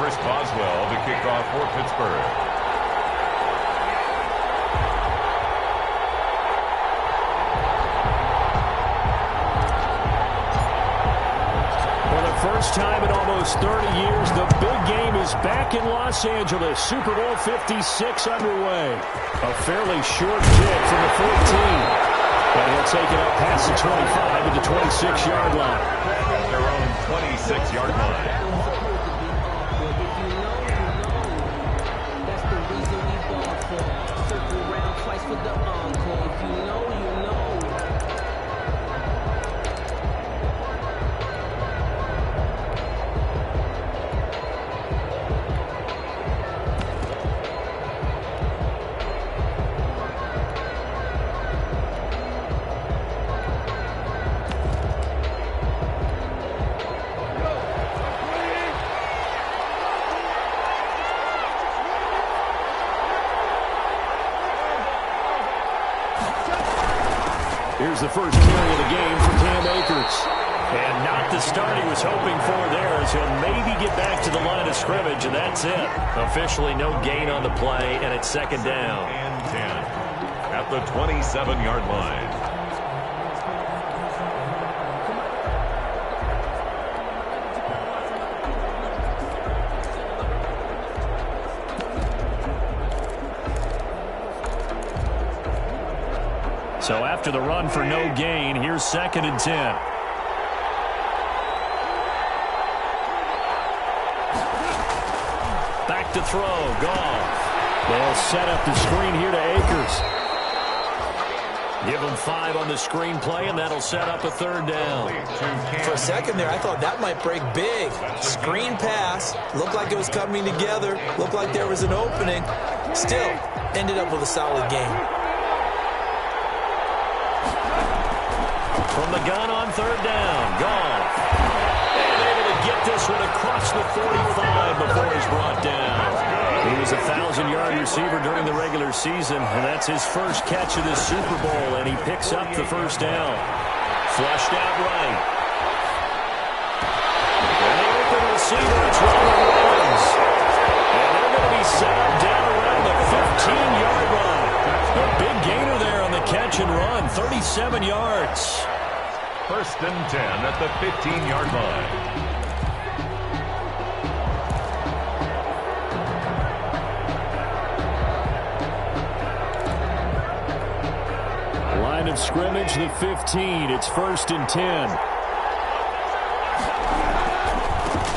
Chris Boswell to kick off for Pittsburgh. First time in almost 30 years, the big game is back in Los Angeles. Super Bowl 56 underway. A fairly short kick from the 14. But he'll take it up past the 25 to the 26-yard line. Their own 26-yard line. Here's the first carry of the game for Cam Akers. And not the start he was hoping for there, as he'll maybe get back to the line of scrimmage, and that's it. Officially no gain on the play, and it's second down. And 10 at the 27-yard line. So after the run for no gain, here's second and 10. Back to throw, Goff. They'll set up the screen here to Akers. Give him 5 on the screen play, and that'll set up a third down. For a second there, I thought that might break big. Screen pass. Looked like it was coming together. Looked like there was an opening. Still, ended up with a solid game. From the gun on third down, Goff. And able to get this one across the 45 before he's brought down. He was a 1,000-yard receiver during the regular season, and that's his first catch of this Super Bowl, and he picks up the first down. Flushed out right. And the open receiver, it's Ronald Williams. And they're going to be set up down around the 15-yard line. A big gainer there on the catch and run, 37 yards. First and 10 at the 15-yard line. Line of scrimmage, the 15. It's first and 10.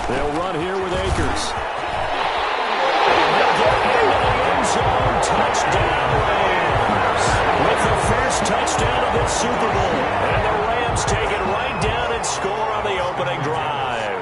They'll run here with Akers. They'll get into the end zone. Touchdown, Rams. With the first touchdown of this Super Bowl. And the Rams take it right down and score on the opening drive.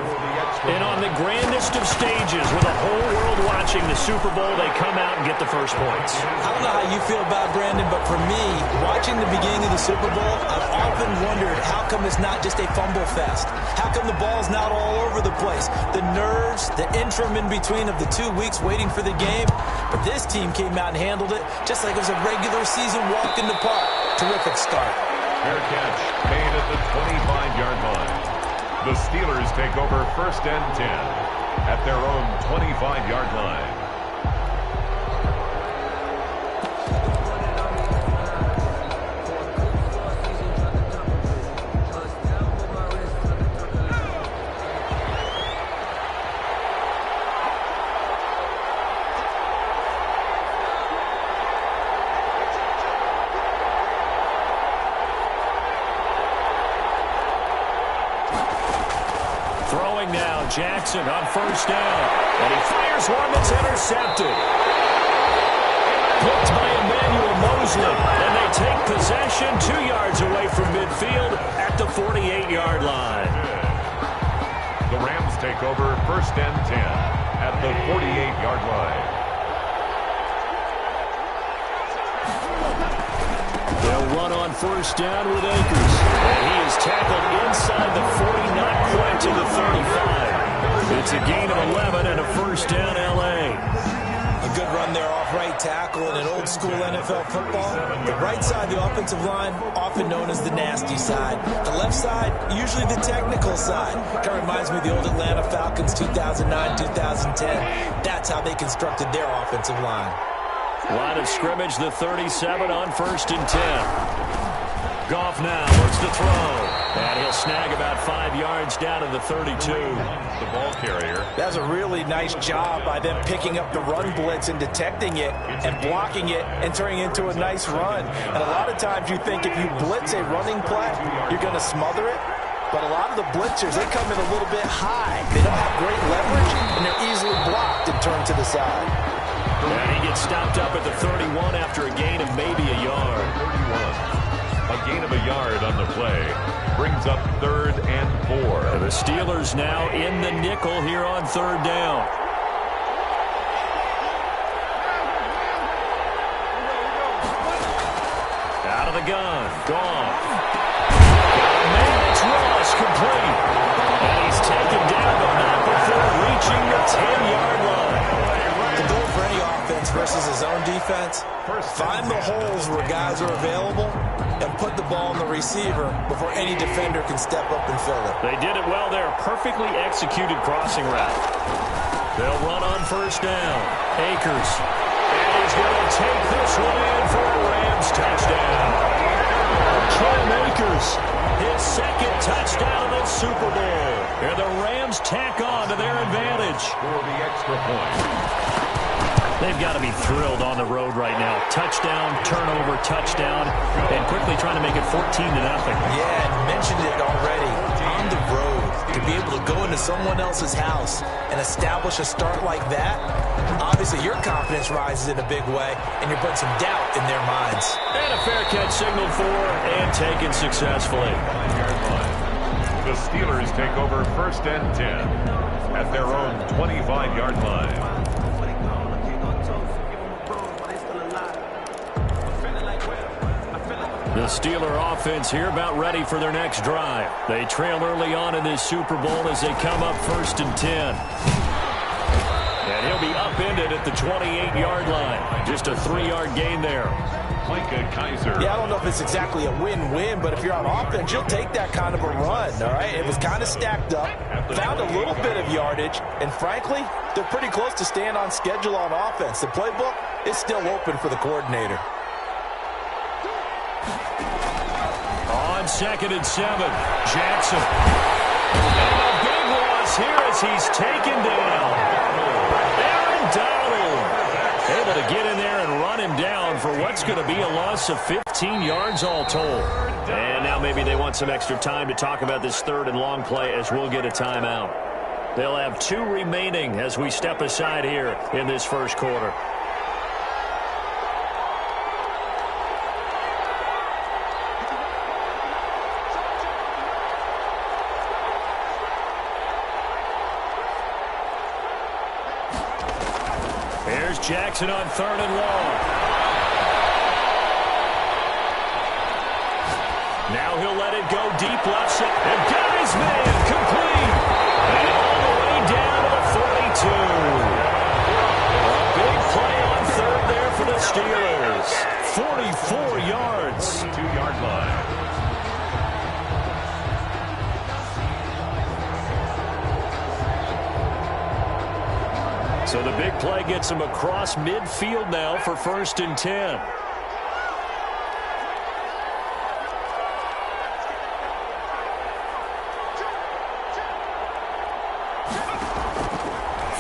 And on the grandest of stages, with the whole world watching the Super Bowl, they come out and get the first points. I don't know how you feel about Brandon, but for me, watching the beginning of the Super Bowl, I've often wondered how come it's not just a fumble fest? How come the ball's not all over the place? The nerves, the interim in between of the 2 weeks waiting for the game. But this team came out and handled it just like it was a regular season walk in the park. Terrific start. Fair catch made at the 25-yard line. The Steelers take over first and 10 at their own 25-yard line. Now Jackson on first down, and he fires one that's intercepted. Picked by Emmanuel Mosley, and they take possession 2 yards away from midfield at the 48-yard line. The Rams take over first and 10 at the 48-yard line. They'll run on first down with Akers. And he is tackled inside the 40, not quite to the 35. It's a gain of 11 and a first down, L.A. A good run there off right tackle in an old-school NFL football. The The right side of the offensive line, often known as the nasty side. The left side, usually the technical side. Kind of reminds me of the old Atlanta Falcons 2009, 2010. That's how they constructed their offensive line. Line of scrimmage, the 37 on 1st and 10. Goff now looks to throw. And he'll snag about 5 yards down to the 32. The ball carrier. That's a really nice job by them picking up the run blitz and detecting it and blocking it and turning it into a nice run. And a lot of times you think if you blitz a running play, you're going to smother it. But a lot of the blitzers, they come in a little bit high. They don't have great leverage, and they're easily blocked and turned to the side. And he gets stopped up at the 31 after a gain of maybe a yard. 31. A gain of a yard on the play brings up 3rd and 4. The Steelers now in the nickel here on 3rd down. Out of the gun. Gone. It's Ross complete. And he's taken down but not before reaching the 10-yard line. The goal for any offense versus his own defense, find the holes where guys are available and put the ball in the receiver before any defender can step up and fill it. They did it well there. Perfectly executed crossing route. They'll run on 1st down. Akers. And he's going to take this one in for a Rams touchdown. Cam Akers, his 2nd touchdown of the Super Bowl. And the Rams tack on to their advantage. For the extra point. They've got to be thrilled on the road right now. Touchdown, turnover, touchdown, and quickly trying to make it 14-0. Yeah, and mentioned it already. On the road, to be able to go into someone else's house and establish a start like that, obviously your confidence rises in a big way, and you're putting some doubt in their minds. And a fair catch signaled for and taken successfully. The Steelers take over 1st and 10 at their own 25-yard line. The Steeler offense here about ready for their next drive. They trail early on in this Super Bowl as they come up 1st and 10. And he'll be upended at the 28-yard line. Just a 3-yard gain there. Kaiser. Yeah, I don't know if it's exactly a win-win, but if you're on offense, you'll take that kind of a run, all right? It was kind of stacked up, found a little bit of yardage, and frankly, they're pretty close to staying on schedule on offense. The playbook is still open for the coordinator. On 2nd and 7, Jackson. And a big loss here as he's taken down. Aaron Donald able to get in there and run him down for what's going to be a loss of 15 yards all told. And now maybe they want some extra time to talk about this 3rd and long play as we'll get a timeout. They'll have 2 remaining as we step aside here in this 1st quarter. Here's Jackson on 3rd and long. Now he'll let it go deep left side. And Guy's man complete. And all the way down to the 42. A big play on 3rd there for the Steelers. 44 yards. 2-yard line. So the big play gets him across midfield now for 1st and 10.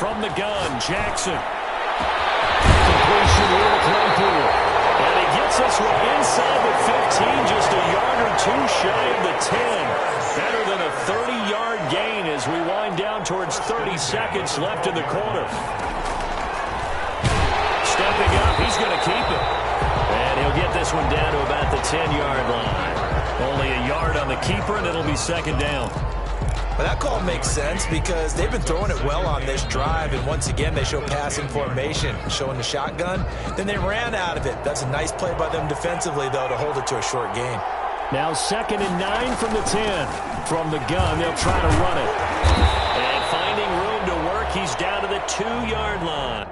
From the gun, Jackson. Completion over Claypool. And he gets this one inside the 15, just a yard or 2 shy of the 10. Better than a 30-yard gain as we wind down towards 30 seconds left in the quarter. Stepping up, he's going to keep it. And he'll get this one down to about the 10-yard line. Only a yard on the keeper, and it'll be 2nd down. Well, that call makes sense because they've been throwing it well on this drive, and once again they show passing formation, showing the shotgun. Then they ran out of it. That's a nice play by them defensively, though, to hold it to a short gain. Now 2nd and 9 from the 10. From the gun, they'll try to run it. And finding room to work, he's down to the 2-yard line.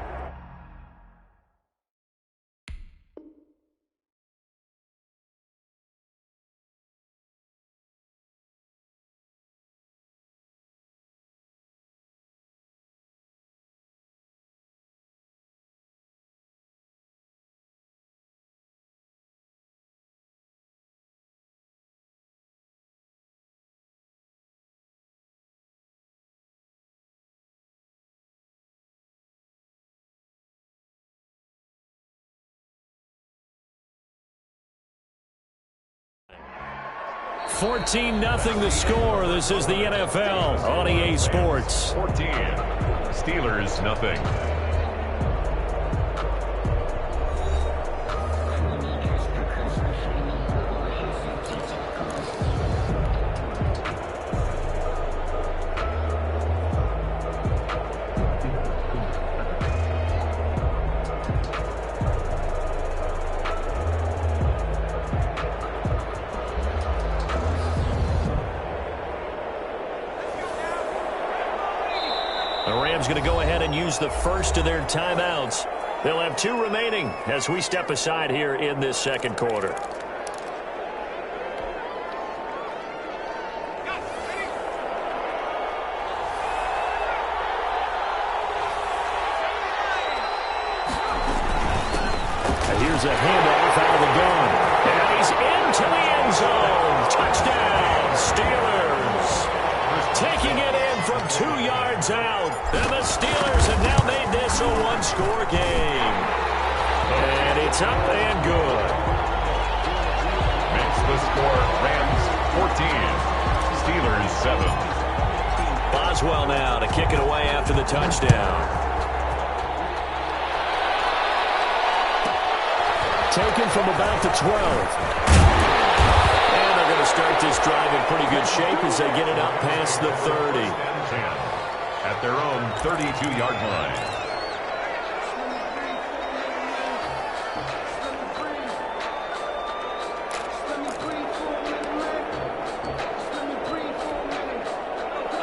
14-0 the score. This is the NFL on EA Sports. 14. Steelers, nothing. The Rams going to go ahead and use the first of their timeouts. They'll have 2 remaining as we step aside here in this second quarter. Here's a handoff out of the gun. And he's into the end zone. Touchdown, Steelers. Taking it in from 2 yards out. And the Steelers have now made this a 1-score game. And it's up and good. Makes the score Rams 14. Steelers 7. Boswell now to kick it away after the touchdown. Taken from about the 12. And they're going to start this drive in pretty good shape as they get it up past the 30. At their own 32-yard line.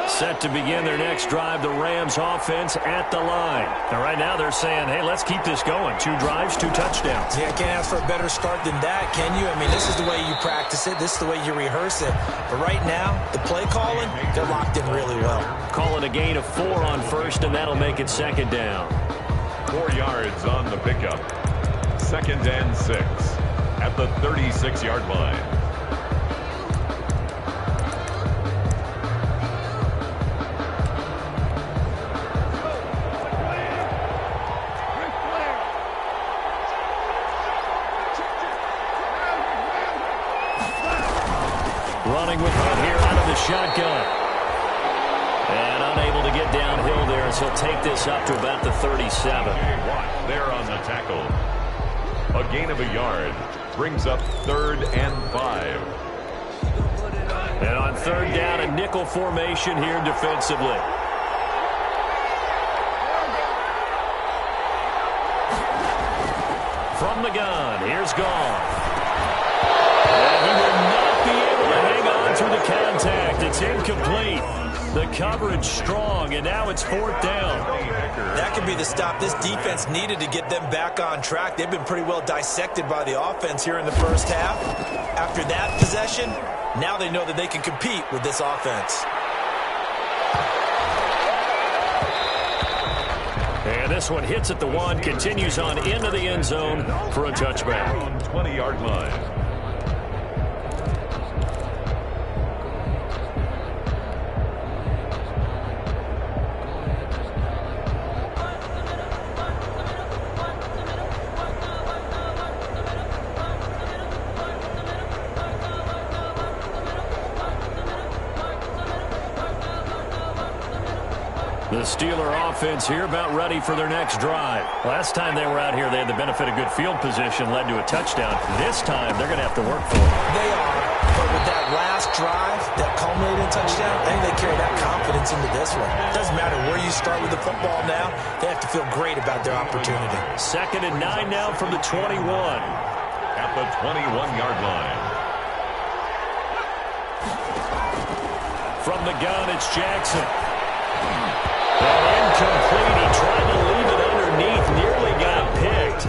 Set to begin their next drive, the Rams offense at the line. And right now they're saying, hey, let's keep this going. 2 drives, 2 touchdowns. Yeah, can't ask for a better start than that, can you? I mean, this is the way you practice it. This is the way you rehearse it. But right now, the play calling, they're locked in really well. Calling a gain of 4 on first, and that'll make it second down. 4 yards on the pickup. 2nd and 6 at the 36-yard line. Running with it here out of the shotgun. And unable to get downhill there as he'll take this up to about the 37. Watt there on the tackle. A gain of a yard brings up 3rd and 5. And on 3rd down, a nickel formation here defensively. From the gun, here's Goff. And he will not be able to hang on through the contact. It's incomplete. The coverage strong, and now it's 4th down. That could be the stop this defense needed to get them back on track. They've been pretty well dissected by the offense here in the first half. After that possession, now they know that they can compete with this offense. And this one hits at the 1, continues on into the end zone for a touchback. On 20-yard line. The Steeler offense here about ready for their next drive. Last time they were out here, they had the benefit of good field position, led to a touchdown. This time, they're going to have to work for it. They are, but with that last drive, that culminating touchdown, I think they carry that confidence into this one. It doesn't matter where you start with the football now. They have to feel great about their opportunity. 2nd and 9 now from the 21. At the 21-yard line. From the gun, it's Jackson. Incomplete. He tried to leave it underneath, nearly got picked.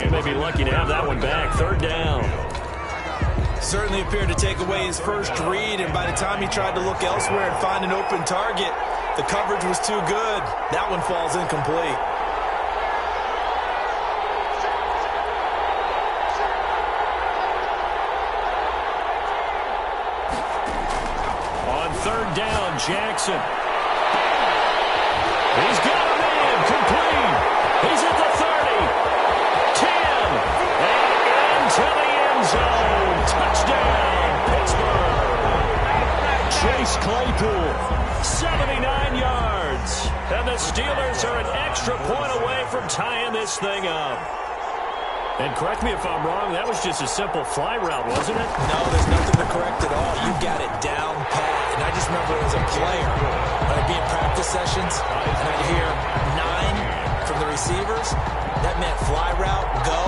And may be lucky to have that one back. 3rd down. Certainly appeared to take away his first read, and by the time he tried to look elsewhere and find an open target, the coverage was too good. That one falls incomplete. On 3rd down, Jackson. He's got a man, complete. He's at the 30, 10, and into the end zone. Touchdown, Pittsburgh. Chase Claypool, 79 yards. And the Steelers are an extra point away from tying this thing up. And correct me if I'm wrong, that was just a simple fly route, wasn't it? No, there's nothing to correct at all. You got it down pat. And I just remember as a player, when I'd be in practice sessions, and I'd hear 9 from the receivers, that meant fly route, go,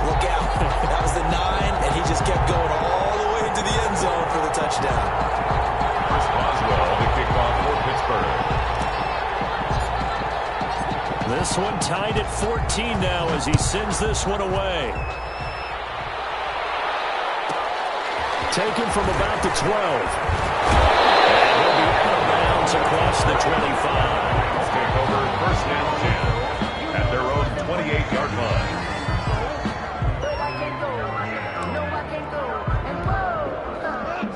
look out. That was the 9, and he just kept going all the way into the end zone for the touchdown. Chris Boswell, the kickoff for Pittsburgh. This one tied at 14 now as he sends this one away. Taken from about the 12. And he'll be out of bounds across the 25. Let's take over first and 10 at their own 28-yard line.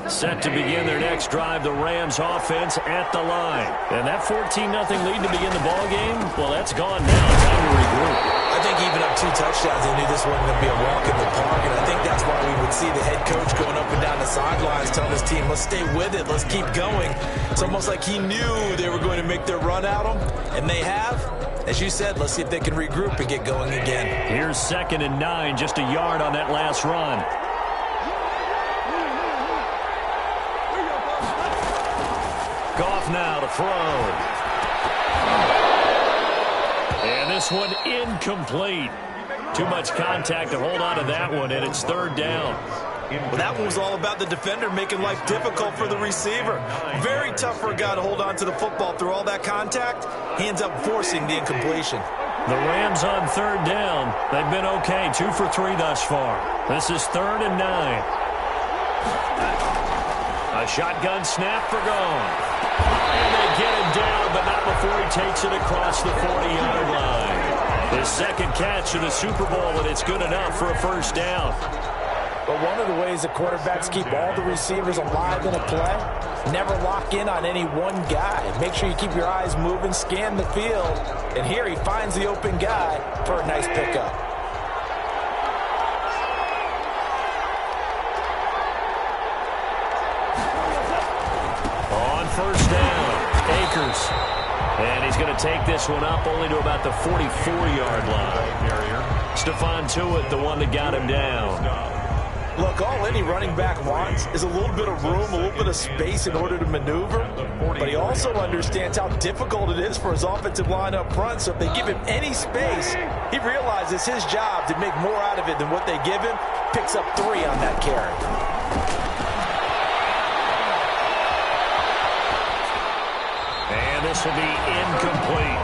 Set to begin their next drive, the Rams offense at the line. And that 14-0 lead to begin the ball game, well, that's gone now. Time to regroup. I think even up 2 touchdowns, they knew this wasn't going to be a walk in the park. And I think that's why we would see the head coach going up and down the sidelines telling his team, let's stay with it, let's keep going. It's almost like he knew they were going to make their run at him, and they have. As you said, let's see if they can regroup and get going again. Here's 2nd and 9, just a yard on that last run. Goff now to throw. And this one incomplete. Too much contact to hold on to that one, and it's 3rd down. Well, that one was all about the defender making life difficult for the receiver. Very tough for a guy to hold on to the football through all that contact. He ends up forcing the incompletion. The Rams on 3rd down. They've been okay, 2 for 3 thus far. This is 3rd and 9. A shotgun snap for Gone. And they get him down, but not before he takes it across the 40-yard line. His 2nd catch of the Super Bowl, and it's good enough for a 1st down. But one of the ways the quarterbacks keep all the receivers alive in a play, never lock in on any one guy. Make sure you keep your eyes moving, scan the field. And here he finds the open guy for a nice pickup. On 1st down, Akers. And he's going to take this one up only to about the 44-yard line. Stephon Tuitt, the one that got him down. Look, all any running back wants is a little bit of room, a little bit of space in order to maneuver. But he also understands how difficult it is for his offensive line up front. So if they give him any space, he realizes his job to make more out of it than what they give him. Picks up 3 on that carry. And this will be incomplete.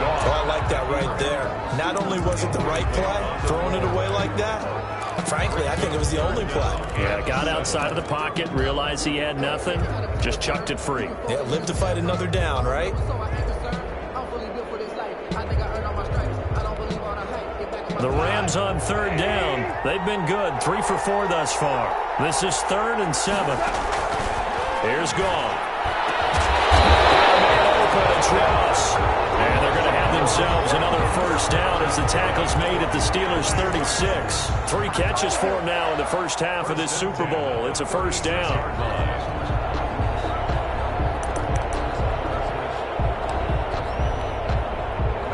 Oh, I like that right there. Not only was it the right play, throwing it away like that, frankly, I think it was the only play. Yeah, got outside of the pocket, realized he had nothing, just chucked it free. Yeah, live to fight another down, right? The Rams on 3rd down. They've been good, 3 for 4 thus far. This is 3rd and 7. Here's Gone. Ross. And they're going to have themselves another 1st down as the tackle's made at the Steelers' 36. 3 catches for him now in the first half of this Super Bowl. It's a 1st down.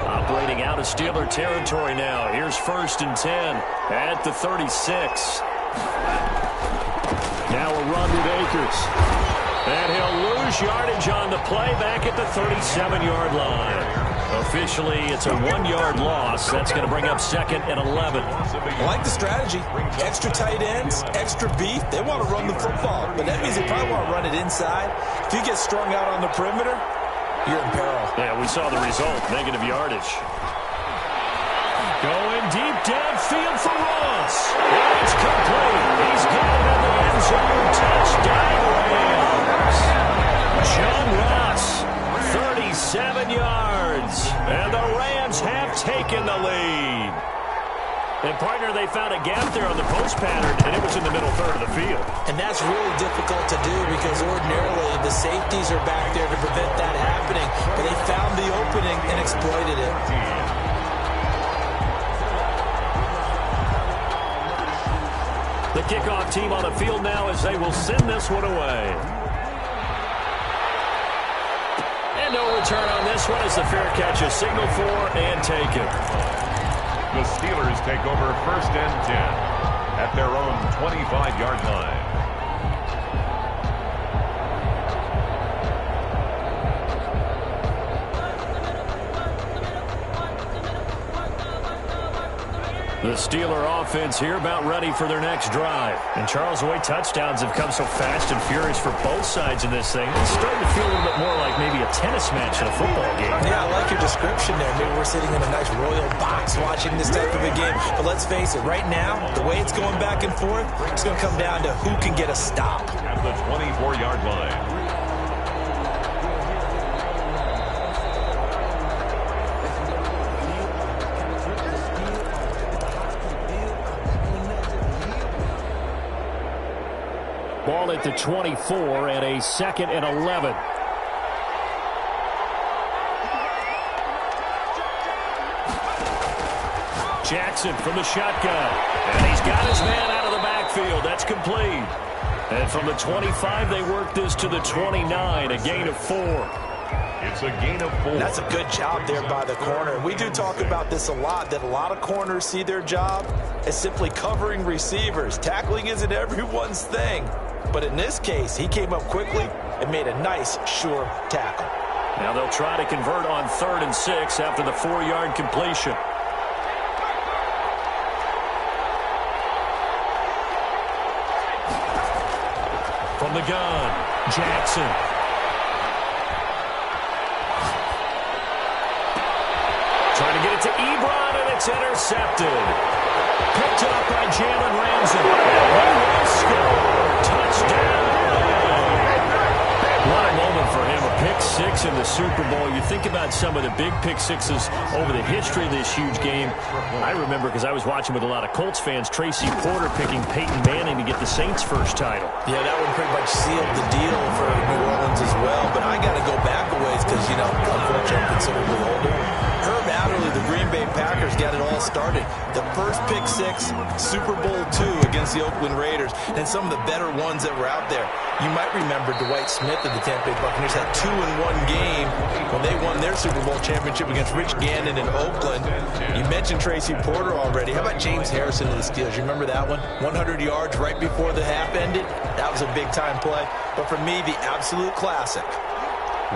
Operating out of Steeler territory now. Here's 1st and 10 at the 36. Now a run with Akers. And he'll lose yardage on the play back at the 37-yard line. Officially, it's a 1-yard loss. That's going to bring up 2nd and 11. I like the strategy. Extra tight ends, extra beef. They want to run the football, but that means they probably want to run it inside. If you get strung out on the perimeter, you're in peril. Yeah, we saw the result, negative yardage. Going deep downfield for Ross. It's complete. He's got it in the end zone. Touchdown, Rams. John Ross, 37 yards. And the Rams have taken the lead. And, partner, they found a gap there on the post pattern, and it was in the middle third of the field. And that's really difficult to do because ordinarily the safeties are back there to prevent that happening. But they found the opening and exploited it. The kickoff team on the field now as they will send this one away. return on this one as the fair catch is signaled for and taken. The Steelers take over 1st and 10 at their own 25-yard line. The Steeler offense here about ready for their next drive. And Charles, the way touchdowns have come so fast and furious for both sides in this thing, it's starting to feel a little bit more like maybe a tennis match in a football game. Yeah, I like your description there. Maybe we're sitting in a nice royal box watching this type of a game. But let's face it, right now, the way it's going back and forth, it's going to come down to who can get a stop. At the 24-yard line. Ball at the 24 and a 2nd and 11. Jackson from the shotgun. And he's got his man out of the backfield. That's complete. And from the 25, they work this to the 29, a gain of 4. It's a gain of 4. That's a good job there by the corner. We do talk about this a lot, that a lot of corners see their job as simply covering receivers. Tackling isn't everyone's thing. But in this case, he came up quickly and made a nice, sure tackle. Now they'll try to convert on 3rd and 6 after the 4-yard completion. From the gun, Jackson. Trying to get it to Ebron, and it's intercepted. Picked up by Jalen Ramsey. And he will score. Touchdown. What a moment for him. A pick-6 in the Super Bowl. You think about some of the big pick-6s over the history of this huge game. I remember, because I was watching with a lot of Colts fans, Tracy Porter picking Peyton Manning to get the Saints' first title. Yeah, that one pretty much sealed the deal for New Orleans as well. But I got to go back a ways because, you know, unfortunately I'm considerably older. Herb Adderley, the Green Bay Packers, got it all started. The first pick-6, Super Bowl II against the Oakland Raiders, and some of the better ones that were out there. You might remember Dwight Smith of the Tampa Bay Buccaneers had 2-in-1 game when they won their Super Bowl championship against Rich Gannon in Oakland. You mentioned Tracy Porter already. How about James Harrison of the Steelers? You remember that one? 100 yards right before the half ended. That was a big-time play. But for me, the absolute classic,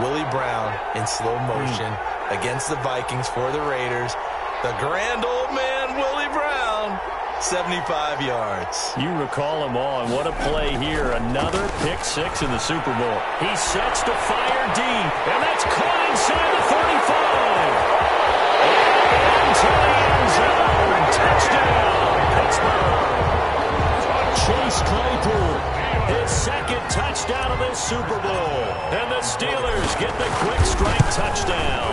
Willie Brown in slow motion against the Vikings for the Raiders. The grand old man, Willie Brown, 75 yards. You recall them all, and what a play here. Another pick-6 in the Super Bowl. He sets to fire deep, and that's caught inside the 35. Into the end zone. Touchdown, Pittsburgh. Chase Claypool, his 2nd touchdown of this Super Bowl. And the Steelers get the quick strike touchdown.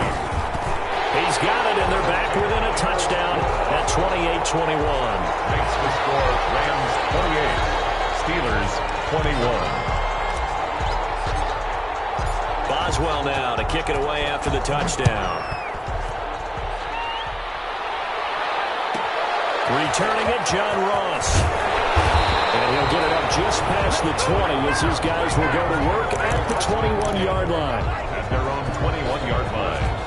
He's got it, and they're back within a touchdown at 28-21. Makes the score Rams 28, Steelers 21. Boswell now to kick it away after the touchdown. Returning it, John Ross. And he'll get it up just past the 20 as his guys will go to work at the 21-yard line. At their own 21-yard line.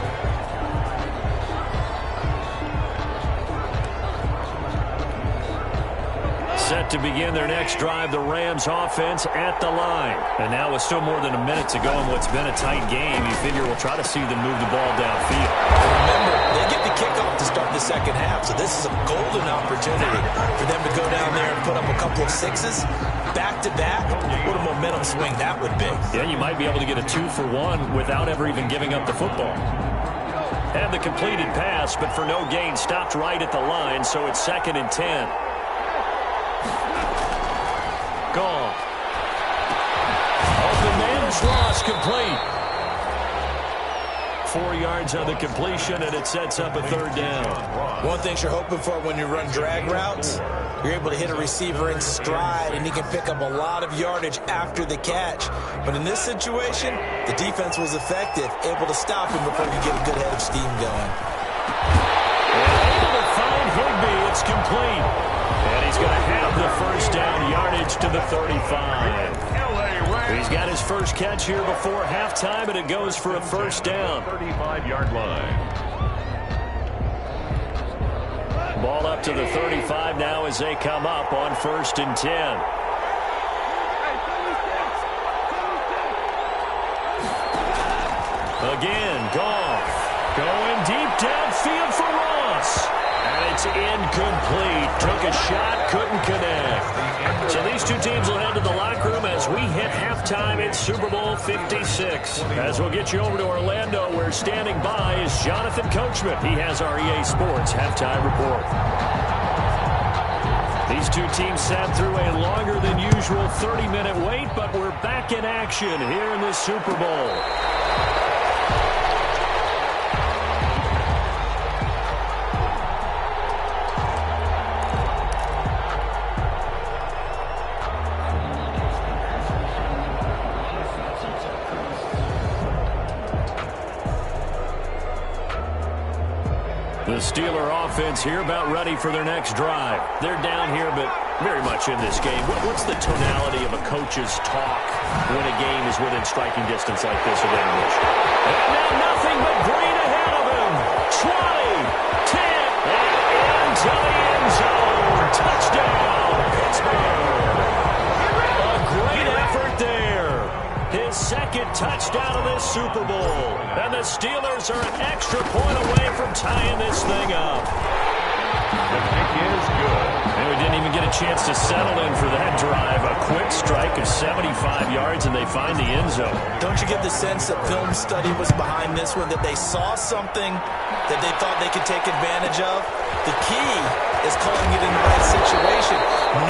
Set to begin their next drive, the Rams offense at the line. And now with still more than a minute to go in what's been a tight game, you figure we'll try to see them move the ball downfield. Remember, they get the kickoff to start the second half, so this is a golden opportunity for them to go down there and put up a couple of 6s back-to-back. What a momentum swing that would be. Yeah, you might be able to get a 2-for-1 without ever even giving up the football. Had the completed pass, but for no gain, stopped right at the line, so it's 2nd and 10. Gone. Open man's loss complete. 4 yards on the completion, and it sets up a 3rd down. One thing you're hoping for when you run drag routes, you're able to hit a receiver in stride, and he can pick up a lot of yardage after the catch. But in this situation, the defense was effective, able to stop him before you get a good head of steam going. And able to find Higbee. It's complete. And he's going to have the 1st down, yardage to the 35. LA Rams He's got his first catch here before halftime, and it goes for a first down. 35-yard line. Ball up to the 35 now as they come up on 1st and 10. Again, Goff going deep downfield for Ross. And it's incomplete. Took a shot, couldn't connect. So these two teams will head to the locker room as we hit halftime in Super Bowl 56. As we'll get you over to Orlando, where standing by is Jonathan Coachman. He has our EA Sports halftime report. These two teams sat through a longer than usual 30-minute wait, but we're back in action here in the Super Bowl. The Steeler offense here about ready for their next drive. They're down here, but very much in this game. What's the tonality of a coach's talk when a game is within striking distance like this of English? And now nothing but green ahead of him. 20, 10, and into the end zone. Touchdown, Pittsburgh. A great effort there. His second touchdown of this Super Bowl. And the Steelers are an extra point away from tying this thing up. The kick is good. And we didn't even get a chance to settle in for that drive. A quick strike of 75 yards, and they find the end zone. Don't you get the sense that film study was behind this one, that they saw something that they thought they could take advantage of? The key is calling it in the right situation.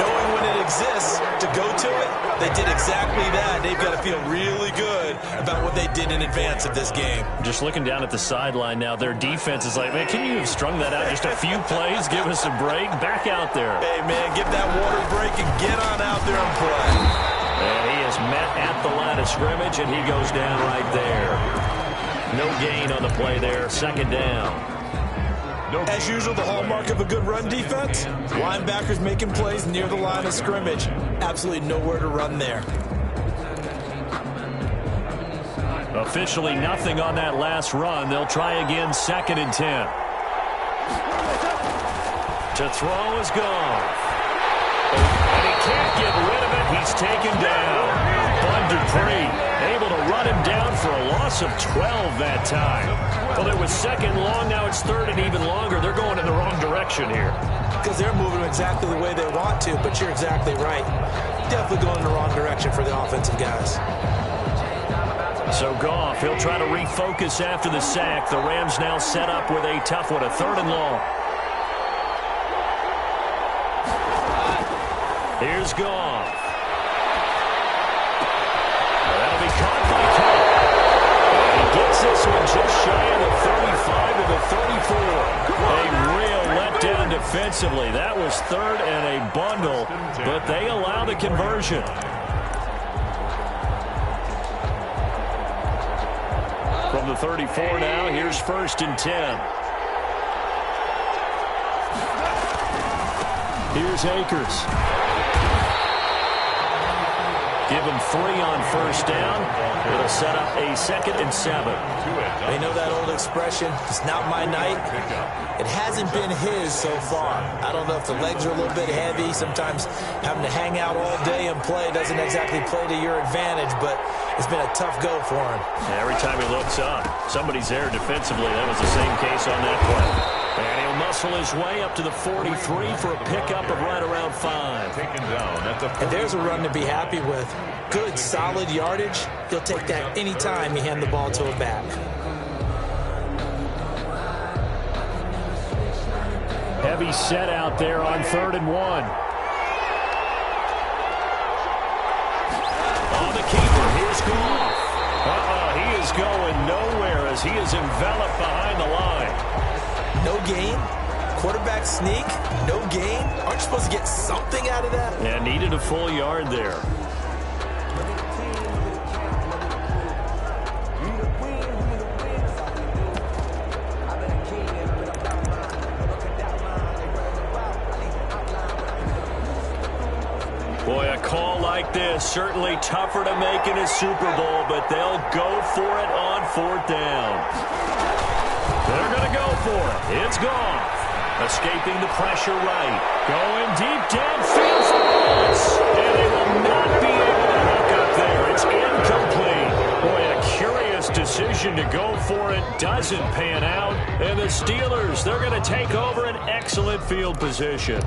Knowing when it exists to go to it, they did exactly that. They've got to feel really good about what they did in advance of this game. Just looking down at the sideline now, their defense is like, man, can you have strung that out just a few plays? Give us a break. Back out there. Hey, man, give that water break and get on out there and play. And he is met at the line of scrimmage, and he goes down right there. No gain on the play there. Second down. As usual, the hallmark of a good run defense, linebackers making plays near the line of scrimmage. Absolutely nowhere to run there. Officially nothing on that last run. They'll try again, 2nd and 10. To throw is gone. And he can't get rid of it. He's taken down. Bud Dupree able to run him down for a loss of 12 that time. Well, it was 2nd long. Now it's 3rd and even longer. They're going in the wrong direction here. Because they're moving exactly the way they want to, but you're exactly right. Definitely going in the wrong direction for the offensive guys. So Goff, he'll try to refocus after the sack. The Rams now set up with a tough one, a 3rd and long. Here's Goff. That'll be caught by Cook. He gets this one just shy of the 35 to the 34. A real letdown defensively. That was 3rd and a bundle, but they allow the conversion. From the 34 now, here's 1st and 10. Here's Akers. Give him 3 on 1st down. It'll set up a 2nd and 7. They know that old expression, it's not my night. It hasn't been his so far. I don't know if the legs are a little bit heavy. Sometimes having to hang out all day and play doesn't exactly play to your advantage, but it's been a tough go for him. Every time he looks up, somebody's there defensively. That was the same case on that play. And he'll muscle his way up to the 43 for a pickup of right around 5. Taken down at the 40. And there's a run to be happy with. Good, solid yardage. He'll take that any time you hand the ball to a back. Heavy set out there on 3rd and 1. On the keeper, here's Goff. He is going nowhere as he is enveloped behind the line. No gain. Quarterback sneak. No gain. Aren't you supposed to get something out of that? And needed a full yard there. Boy, a call like this certainly tougher to make in a Super Bowl, but they'll go for it on 4th down. They're going to go for it. It's gone. Escaping the pressure right. Going deep downfield for Lawrence. And they will not be able to hook up there. It's incomplete. Boy, a curious decision to go for it. Doesn't pan out. And the Steelers, they're going to take over an excellent field position.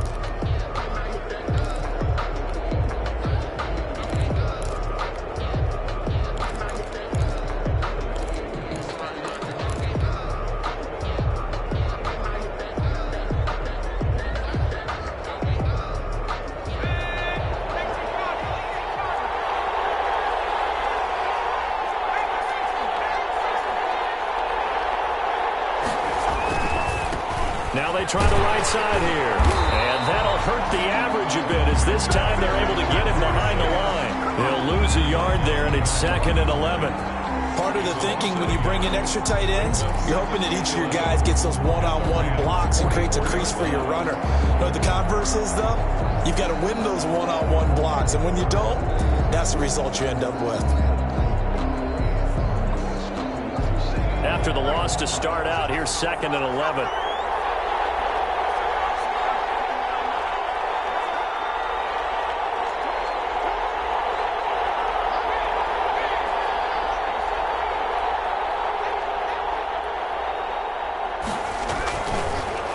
Now they try the right side here. And that'll hurt the average a bit as this time they're able to get him behind the line. They'll lose a yard there, and it's 2nd and 11. Part of the thinking when you bring in extra tight ends, you're hoping that each of your guys gets those one-on-one blocks and creates a crease for your runner. You know what the converse is, though? You've got to win those one-on-one blocks, and when you don't, that's the result you end up with. After the loss to start out, here's 2nd and 11.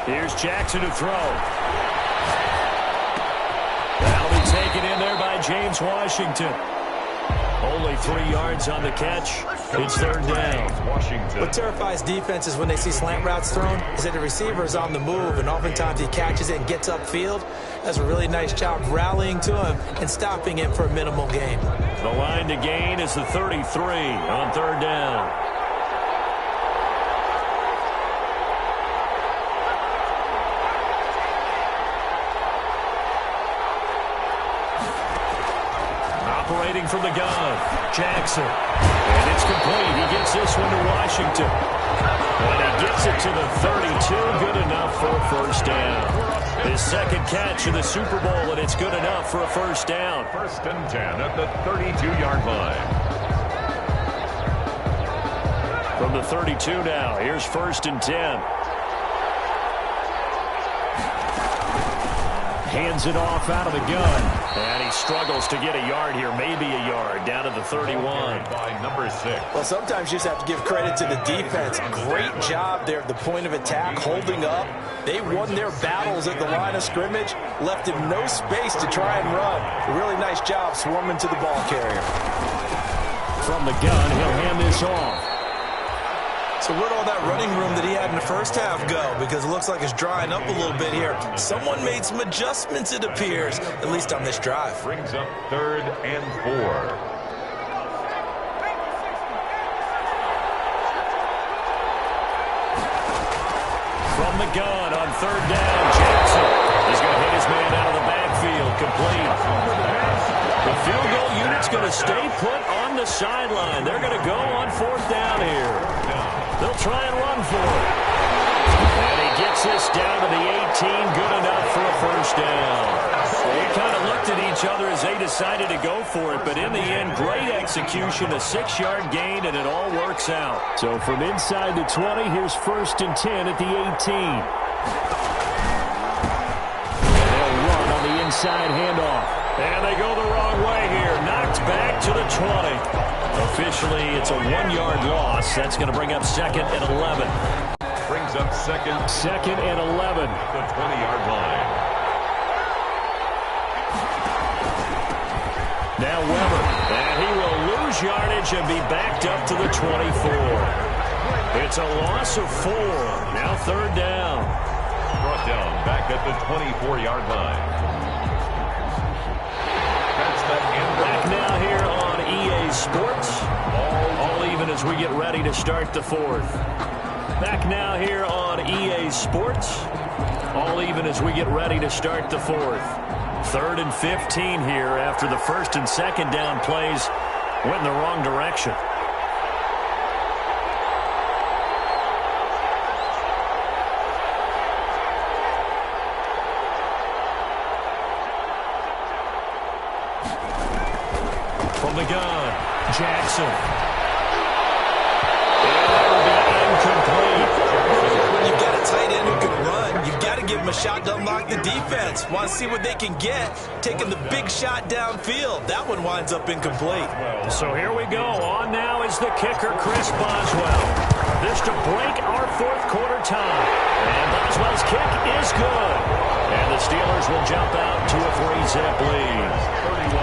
Here's Jackson to throw. That'll be taken in there by James Washington. Only 3 yards on the catch. It's 3rd down. Washington. What terrifies defenses when they see slant routes thrown is that the receiver is on the move, and oftentimes he catches it and gets upfield. Does a really nice job rallying to him and stopping him for a minimal gain. The line to gain is the 33 on 3rd down. Operating from the gun, Jackson. And it's complete. He gets this one to Washington. And he gets it to the 32. Good enough for a 1st down. His 2nd catch in the Super Bowl, and it's good enough for a 1st down. 1st and 10 at the 32-yard line. From the 32 now, here's 1st and 10. Hands it off out of the gun. And he struggles to get a yard here, maybe a yard, down to the 31. By number 6. Well, sometimes you just have to give credit to the defense. Great job there at the point of attack, holding up. They won their battles at the line of scrimmage, left him no space to try and run. A really nice job swarming to the ball carrier. From the gun, he'll hand this off. So where'd all that running room that he had in the first half go? Because it looks like it's drying up a little bit here. Someone made some adjustments, it appears, at least on this drive. Brings up 3rd and 4. From the gun on 3rd down, Jackson. He's going to hit his man out of the backfield, complete. The field goal unit's going to stay put on the sideline. They're going to go on 4th down here. They'll try and run for it. And he gets this down to the 18, good enough for a 1st down. They kind of looked at each other as they decided to go for it, but in the end, great execution, a 6-yard gain, and it all works out. So from inside the 20, here's 1st and 10 at the 18. And they'll run on the inside handoff. And they go the wrong way here. Knocked back to the 20. Officially, it's a 1-yard loss. That's going to bring up 2nd and 11. Brings up 2nd and 11. The 20-yard line. Now Weber. And he will lose yardage and be backed up to the 24. It's a loss of 4. Now 3rd down. Brought down back at the 24-yard line. Back now here on EA Sports. All even as we get ready to start the 4th. Back now here on EA Sports. All even as we get ready to start the 4th. 3rd and 15 here after the 1st and 2nd down plays went in the wrong direction. gun. Jackson. And that will be incomplete. When you've got a tight end who can run, you've got to give him a shot to unlock the defense. Want to see what they can get, taking the big shot downfield. That one winds up incomplete. So here we go. On now is the kicker, Chris Boswell. This to break our fourth quarter tie. And Boswell's kick is good. And the Steelers will jump out to a 3-zip lead.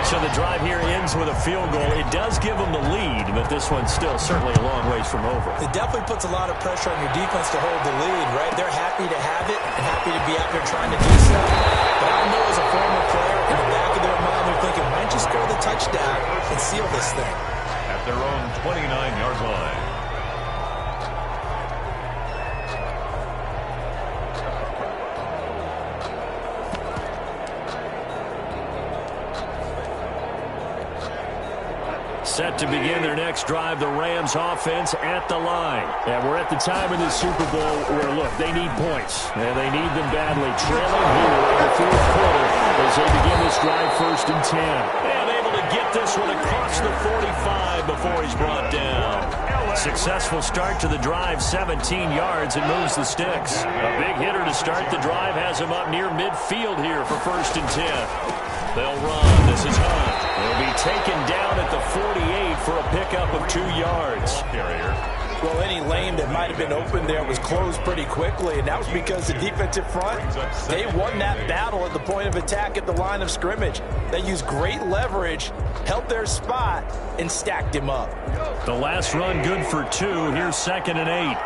So the drive here ends with a field goal. It does give them the lead, but this one's still certainly a long ways from over. It definitely puts a lot of pressure on your defense to hold the lead, right? They're happy to have it and happy to be out there trying to do so. But I know as a former player, in the back of their mind, they're thinking, why don't you score the touchdown and seal this thing? At their own 29-yard line. Set to begin their next drive, the Rams offense at the line. And we're at the time in this Super Bowl where, look, they need points. And they need them badly. Trailing here in the fourth quarter as they begin this drive 1st and 10. And able to get this one across the 45 before he's brought down. Successful start to the drive, 17 yards, and moves the sticks. A big hitter to start the drive has him up near midfield here for 1st and 10. They'll run. This is Hunt. He'll be taken down at the 48 for a pickup of 2 yards. Well, any lane that might have been open there was closed pretty quickly, and that was because the defensive front, they won that battle at the point of attack at the line of scrimmage. They used great leverage, held their spot, and stacked him up. The last run good for 2. Here's 2nd and 8.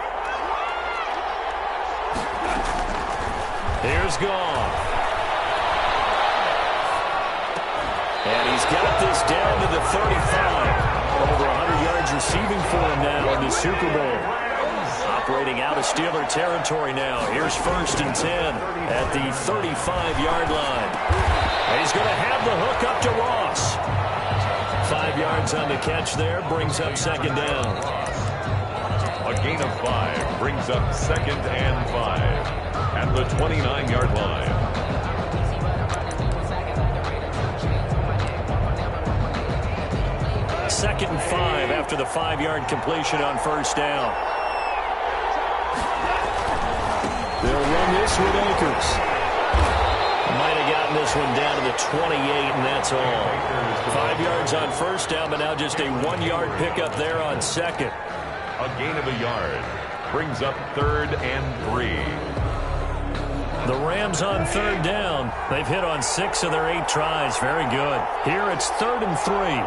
Here's Goff. And he's got this down to the 35. Over 100 yards receiving for him now in the Super Bowl. Operating out of Steeler territory now. Here's 1st and 10 at the 35-yard line. And he's going to have the hook up to Ross. 5 yards on the catch there. Brings up 2nd down. A gain of 5 brings up 2nd and 5 at the 29-yard line. 2nd and 5 after the 5-yard completion on 1st down. They'll run this with Akers. Might have gotten this one down to the 28, and that's all. 5 yards on 1st down, but now just a 1-yard pickup there on 2nd. A gain of a yard brings up 3rd and 3. The Rams on 3rd down. They've hit on 6 of their 8 tries. Very good. Here it's 3rd and 3.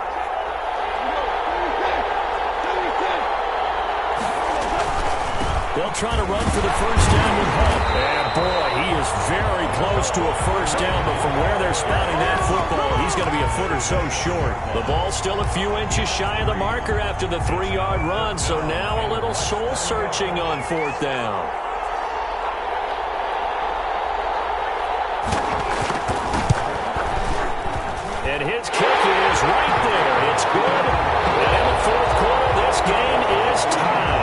They'll try to run for the 1st down with Hunt. And, boy, he is very close to a 1st down, but from where they're spotting that football, he's going to be a foot or so short. The ball's still a few inches shy of the marker after the 3-yard run, so now a little soul-searching on 4th down. And his kick is right there. It's good. And in the 4th quarter, this game is tied.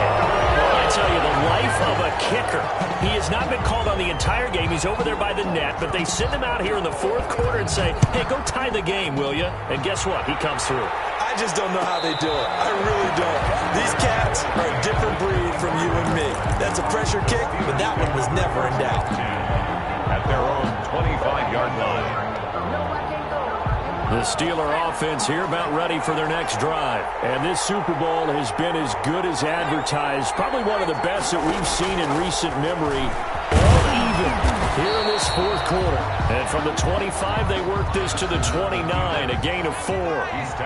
I tell you, the life of a kicker. He has not been called on the entire game. He's over there by the net, but they send him out here in the 4th quarter and say, hey, go tie the game, will you? And guess what? He comes through. I just don't know how they do it. I really don't. These cats are a different breed from you and me. That's a pressure kick, but that one was never in doubt. At their own 25-yard line. The Steeler offense here about ready for their next drive. And this Super Bowl has been as good as advertised. Probably one of the best that we've seen in recent memory. All even here in this 4th quarter. And from the 25, they work this to the 29. A gain of 4.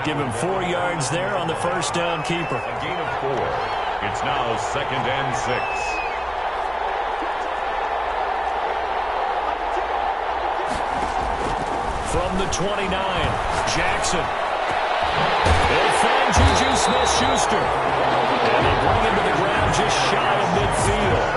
Give him 4 yards there on the 1st down keeper. A gain of 4. It's now 2nd and 6. From the 29, Jackson. They'll find Juju Smith-Schuster. And they bring him to the ground just shy of midfield.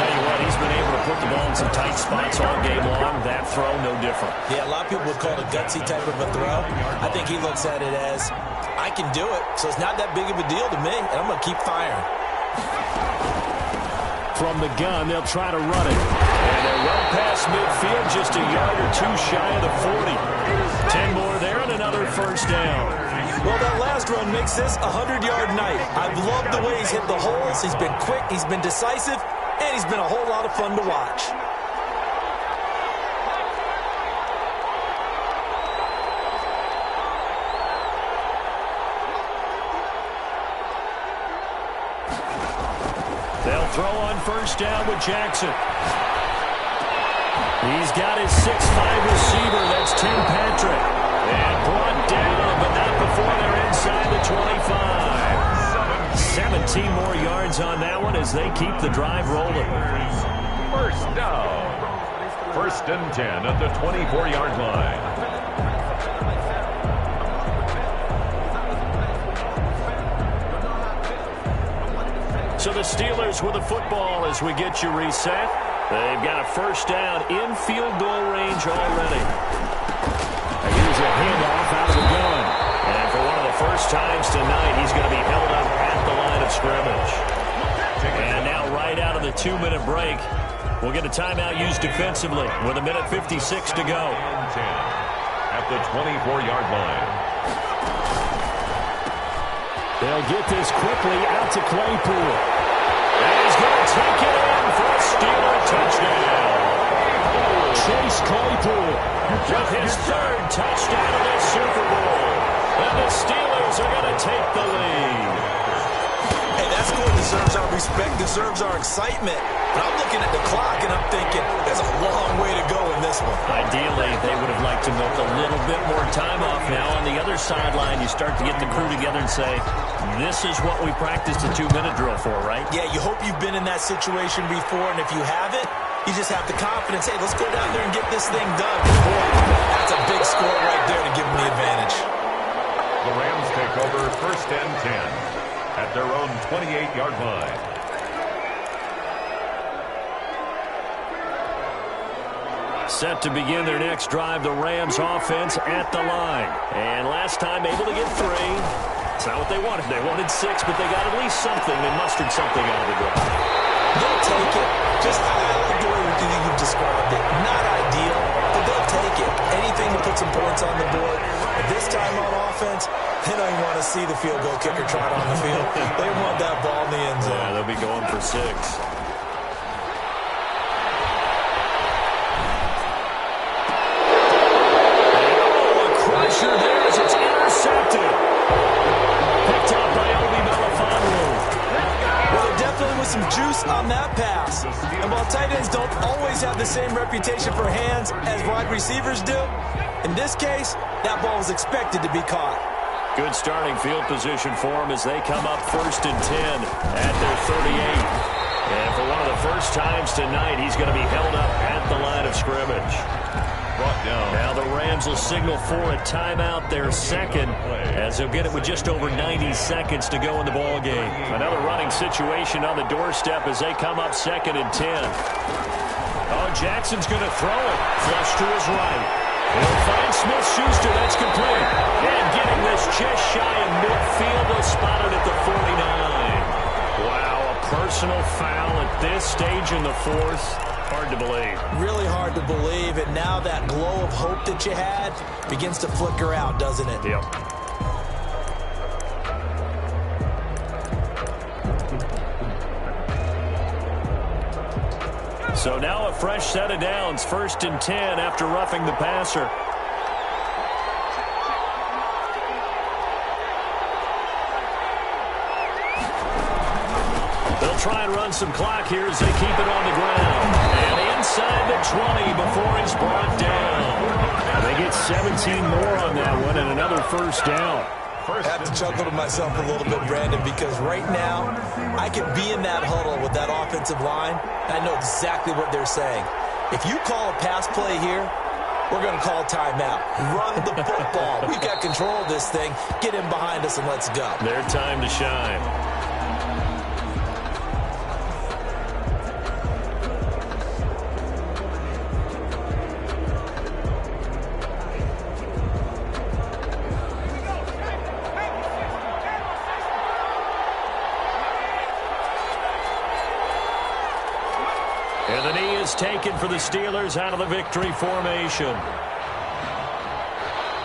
Tell you what, he's been able to put the ball in some tight spots all game long. That throw, no different. Yeah, a lot of people would call it a gutsy type of a throw. I think he looks at it as, I can do it, so it's not that big of a deal to me, and I'm going to keep firing. From the gun, they'll try to run it. And they're well past midfield, just a yard or 2 shy of the 40. 10 more there and another 1st down. Well, that last run makes this a 100-yard night. I've loved the way he's hit the holes. He's been quick, he's been decisive, and he's been a whole lot of fun to watch. They'll throw on first down with Jackson. He's got his 6'5 receiver. That's Tim Patrick. And brought down, but not before they're inside the 25. 17 more yards on that one as they keep the drive rolling. First down. First and 10 at the 24-yard line. So the Steelers with the football as we get you reset. They've got a first down in field goal range already. Here's a handoff out of the gun. And for one of the first times tonight, he's going to be held up at the line of scrimmage. And now right out of the 2-minute break, we'll get a timeout used defensively with 1:56 to go. At the 24-yard line. They'll get this quickly out to Claypool. And he's going to take it in for a Steeler touchdown. Chase Claypool with his third touchdown of this Super Bowl. And the Steelers are going to take the lead. Hey, that score deserves our respect, deserves our excitement. But I'm looking at the clock and I'm thinking there's a long way to go in this one. Ideally, they would have liked to milk a little bit more time off. Now on the other sideline, you start to get the crew together and say, this is what we practiced a 2-minute drill for, right? Yeah, you hope you've been in that situation before, and if you haven't, you just have the confidence, hey, let's go down there and get this thing done. Boy, that's a big score right there to give them the advantage. The Rams take over first and 10 at their own 28-yard line. Set to begin their next drive, the Rams offense at the line. And last time able to get 3. It's not what they wanted. They wanted 6, but they got at least something. They mustered something out of the drive. They'll take it. Just I like the way you described it. Not ideal, but they'll take it. Anything to put some points on the board. But this time on offense, they don't even want to see the field goal kicker trot on the field. They want that ball in the end zone. Yeah, they'll be going for 6. Pressure there as it's intercepted. Picked up by Obi Melifonwu. Well, there definitely was some juice on that pass. And while tight ends don't always have the same reputation for hands as wide receivers do, in this case, that ball was expected to be caught. Good starting field position for them as they come up first and 10 at their 38. And for one of the first times tonight, he's going to be held up at the line of scrimmage. Brought down. Now the Rams will signal for a timeout, their second, as they'll get it with just over 90 seconds to go in the ball game. Another running situation on the doorstep as they come up second and 10. Oh, Jackson's going to throw it. Flush to his right. He'll find Smith-Schuster. That's complete. And getting this just shy of midfield. They'll spot it at the 49. Wow, a personal foul at this stage in the fourth. Hard to believe. Really hard to believe, and now that glow of hope that you had begins to flicker out, doesn't it? Yep. So now a fresh set of downs, first and 10 after roughing the passer. They'll try and run some clock here as they keep it on the ground. And inside the 20 before he's brought down. And they get 17 more on that one and another first down. I have to chuckle to myself a little bit, Brandon, because right now I could be in that huddle with that offensive line, and I know exactly what they're saying. If you call a pass play here, we're going to call timeout. Run the football. We've got control of this thing. Get in behind us and let's go. Their time to shine. And the knee is taken for the Steelers out of the victory formation.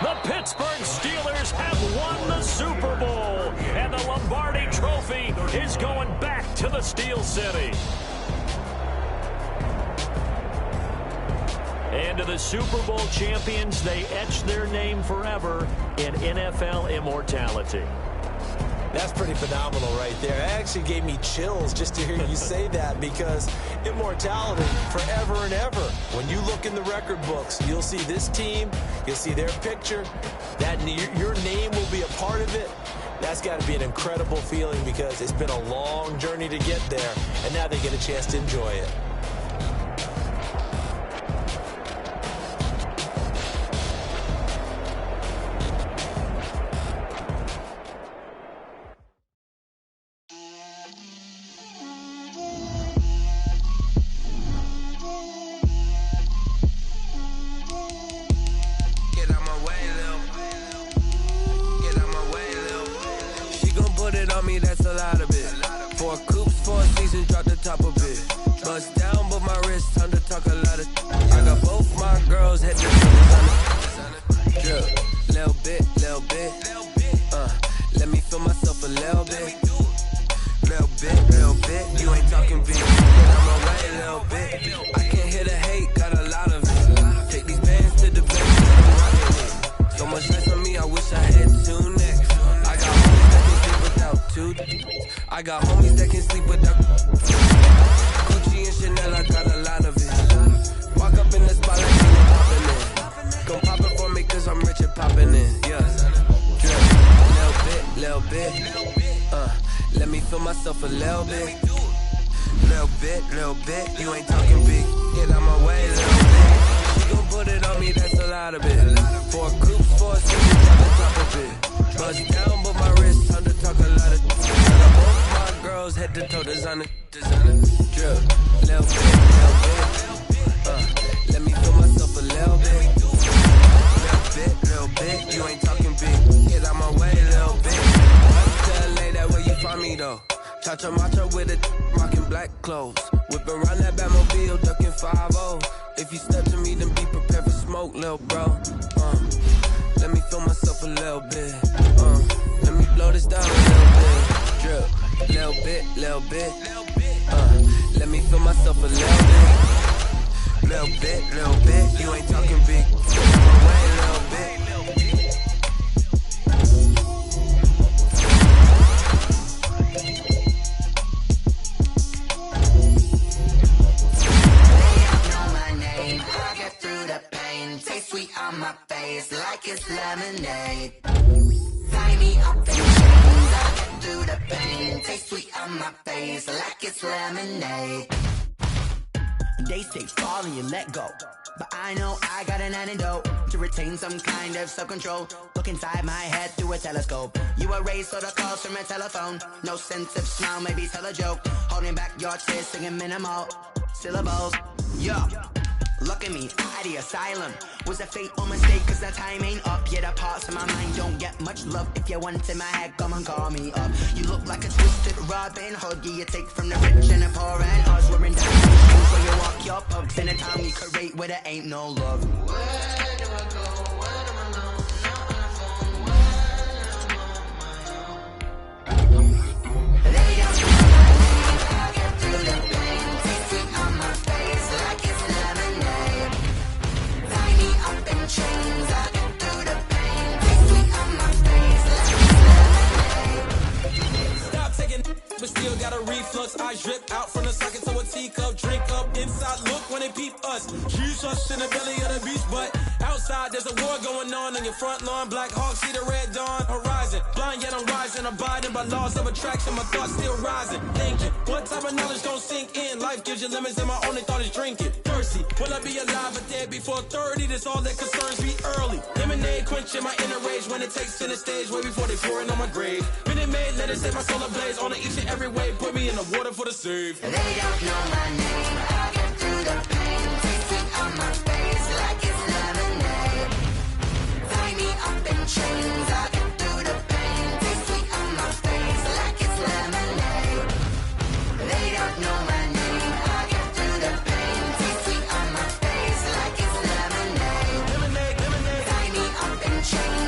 The Pittsburgh Steelers have won the Super Bowl, and the Lombardi Trophy is going back to the Steel City. And to the Super Bowl champions, they etch their name forever in NFL immortality. That's pretty phenomenal right there. It actually gave me chills just to hear you say that, because immortality forever and ever. When you look in the record books, you'll see this team, you'll see their picture, that your name will be a part of it. That's got to be an incredible feeling, because it's been a long journey to get there, and now they get a chance to enjoy it. I got homies that can sleep without Gucci and Chanel, I got a lot of it. Walk up in the spot like you poppin' in. Gon' pop it for me cause I'm rich and poppin' in. Yeah. Drip, little bit. Let me feel myself a little bit. Little bit. You ain't talking big. Get out my way, little bit. She gon' put it on me, that's a lot of it. 4 coops, 4 seats, on the top of it. Bust down, but my wrist, time to talk a lot of. My girls head to toe, designer. Drip, little bit. Let me feel myself a little bit. Little bit. You ain't talking big. Get out my way, little bit. Tell LA that where you find me though. Cha-cha matcha with it, rockin' black clothes. Whip around that Batmobile, ducking 5-0. If you step to me, then be prepared for smoke, lil' bro. Let me feel myself a little bit. Let me blow this down a little bit. Drip, little bit. Let me feel myself a little bit. Little bit. You ain't talking big. Get out my way, little bit. Taste sweet on my face like it's lemonade. Tie me up in chains, I'll get through the pain. Taste sweet on my face like it's lemonade. They say fall and you let go, but I know I got an antidote to retain some kind of self-control. Look inside my head through a telescope. You erase all the calls from a telephone. No sense of smile, maybe tell a joke. Holding back your tears, singing minimal syllables. Yo, look at me, out of the asylum. Was a fate or mistake, cause the time ain't up. Yeah, the parts of my mind don't get much love. If you want in my head, come and call me up. You look like a twisted Robin Hood. Yeah, you take from the rich and the poor and us. Wearing diamond shoes where you walk your pugs. In a town we create where there ain't no love. Where do I go? Where am I alone? Not on the phone. When I'm on my own. They don't know my name. I'll get through the pain. Taste sweet on my face like it's lemonade. Tie me up in chains. I'll get through the pain. Taste sweet on my face like it's lemonade. Stop taking but still got a reflux. I drip out from the socket to a teacup. Drink up inside, look when they peep us. Use us in the belly of the beast, but outside there's a war going on your front lawn. Black Hawk, see the red dawn horizon. Blind yet I'm rising, abiding by laws of attraction. My thoughts still rising, thinking what type of knowledge don't sink in. Life gives you limits and my only thought is drinking. Thirsty, will I be alive or dead before 30? That's all that concerns me early. Lemonade quenching my inner rage when it takes to the stage way before they pouring on my grave. Minute Maid, let it set my soul ablaze on each and every way. Put me in the water for the save. They don't know my name. I'll get through the pain. Taste sweet on my face like it's lemonade. Tie me up in chains. I'll get through the pain. Taste sweet on my face like it's lemonade. They don't know my name. I'll get through the pain. Taste sweet on my face like it's lemonade. Tie me up in chains.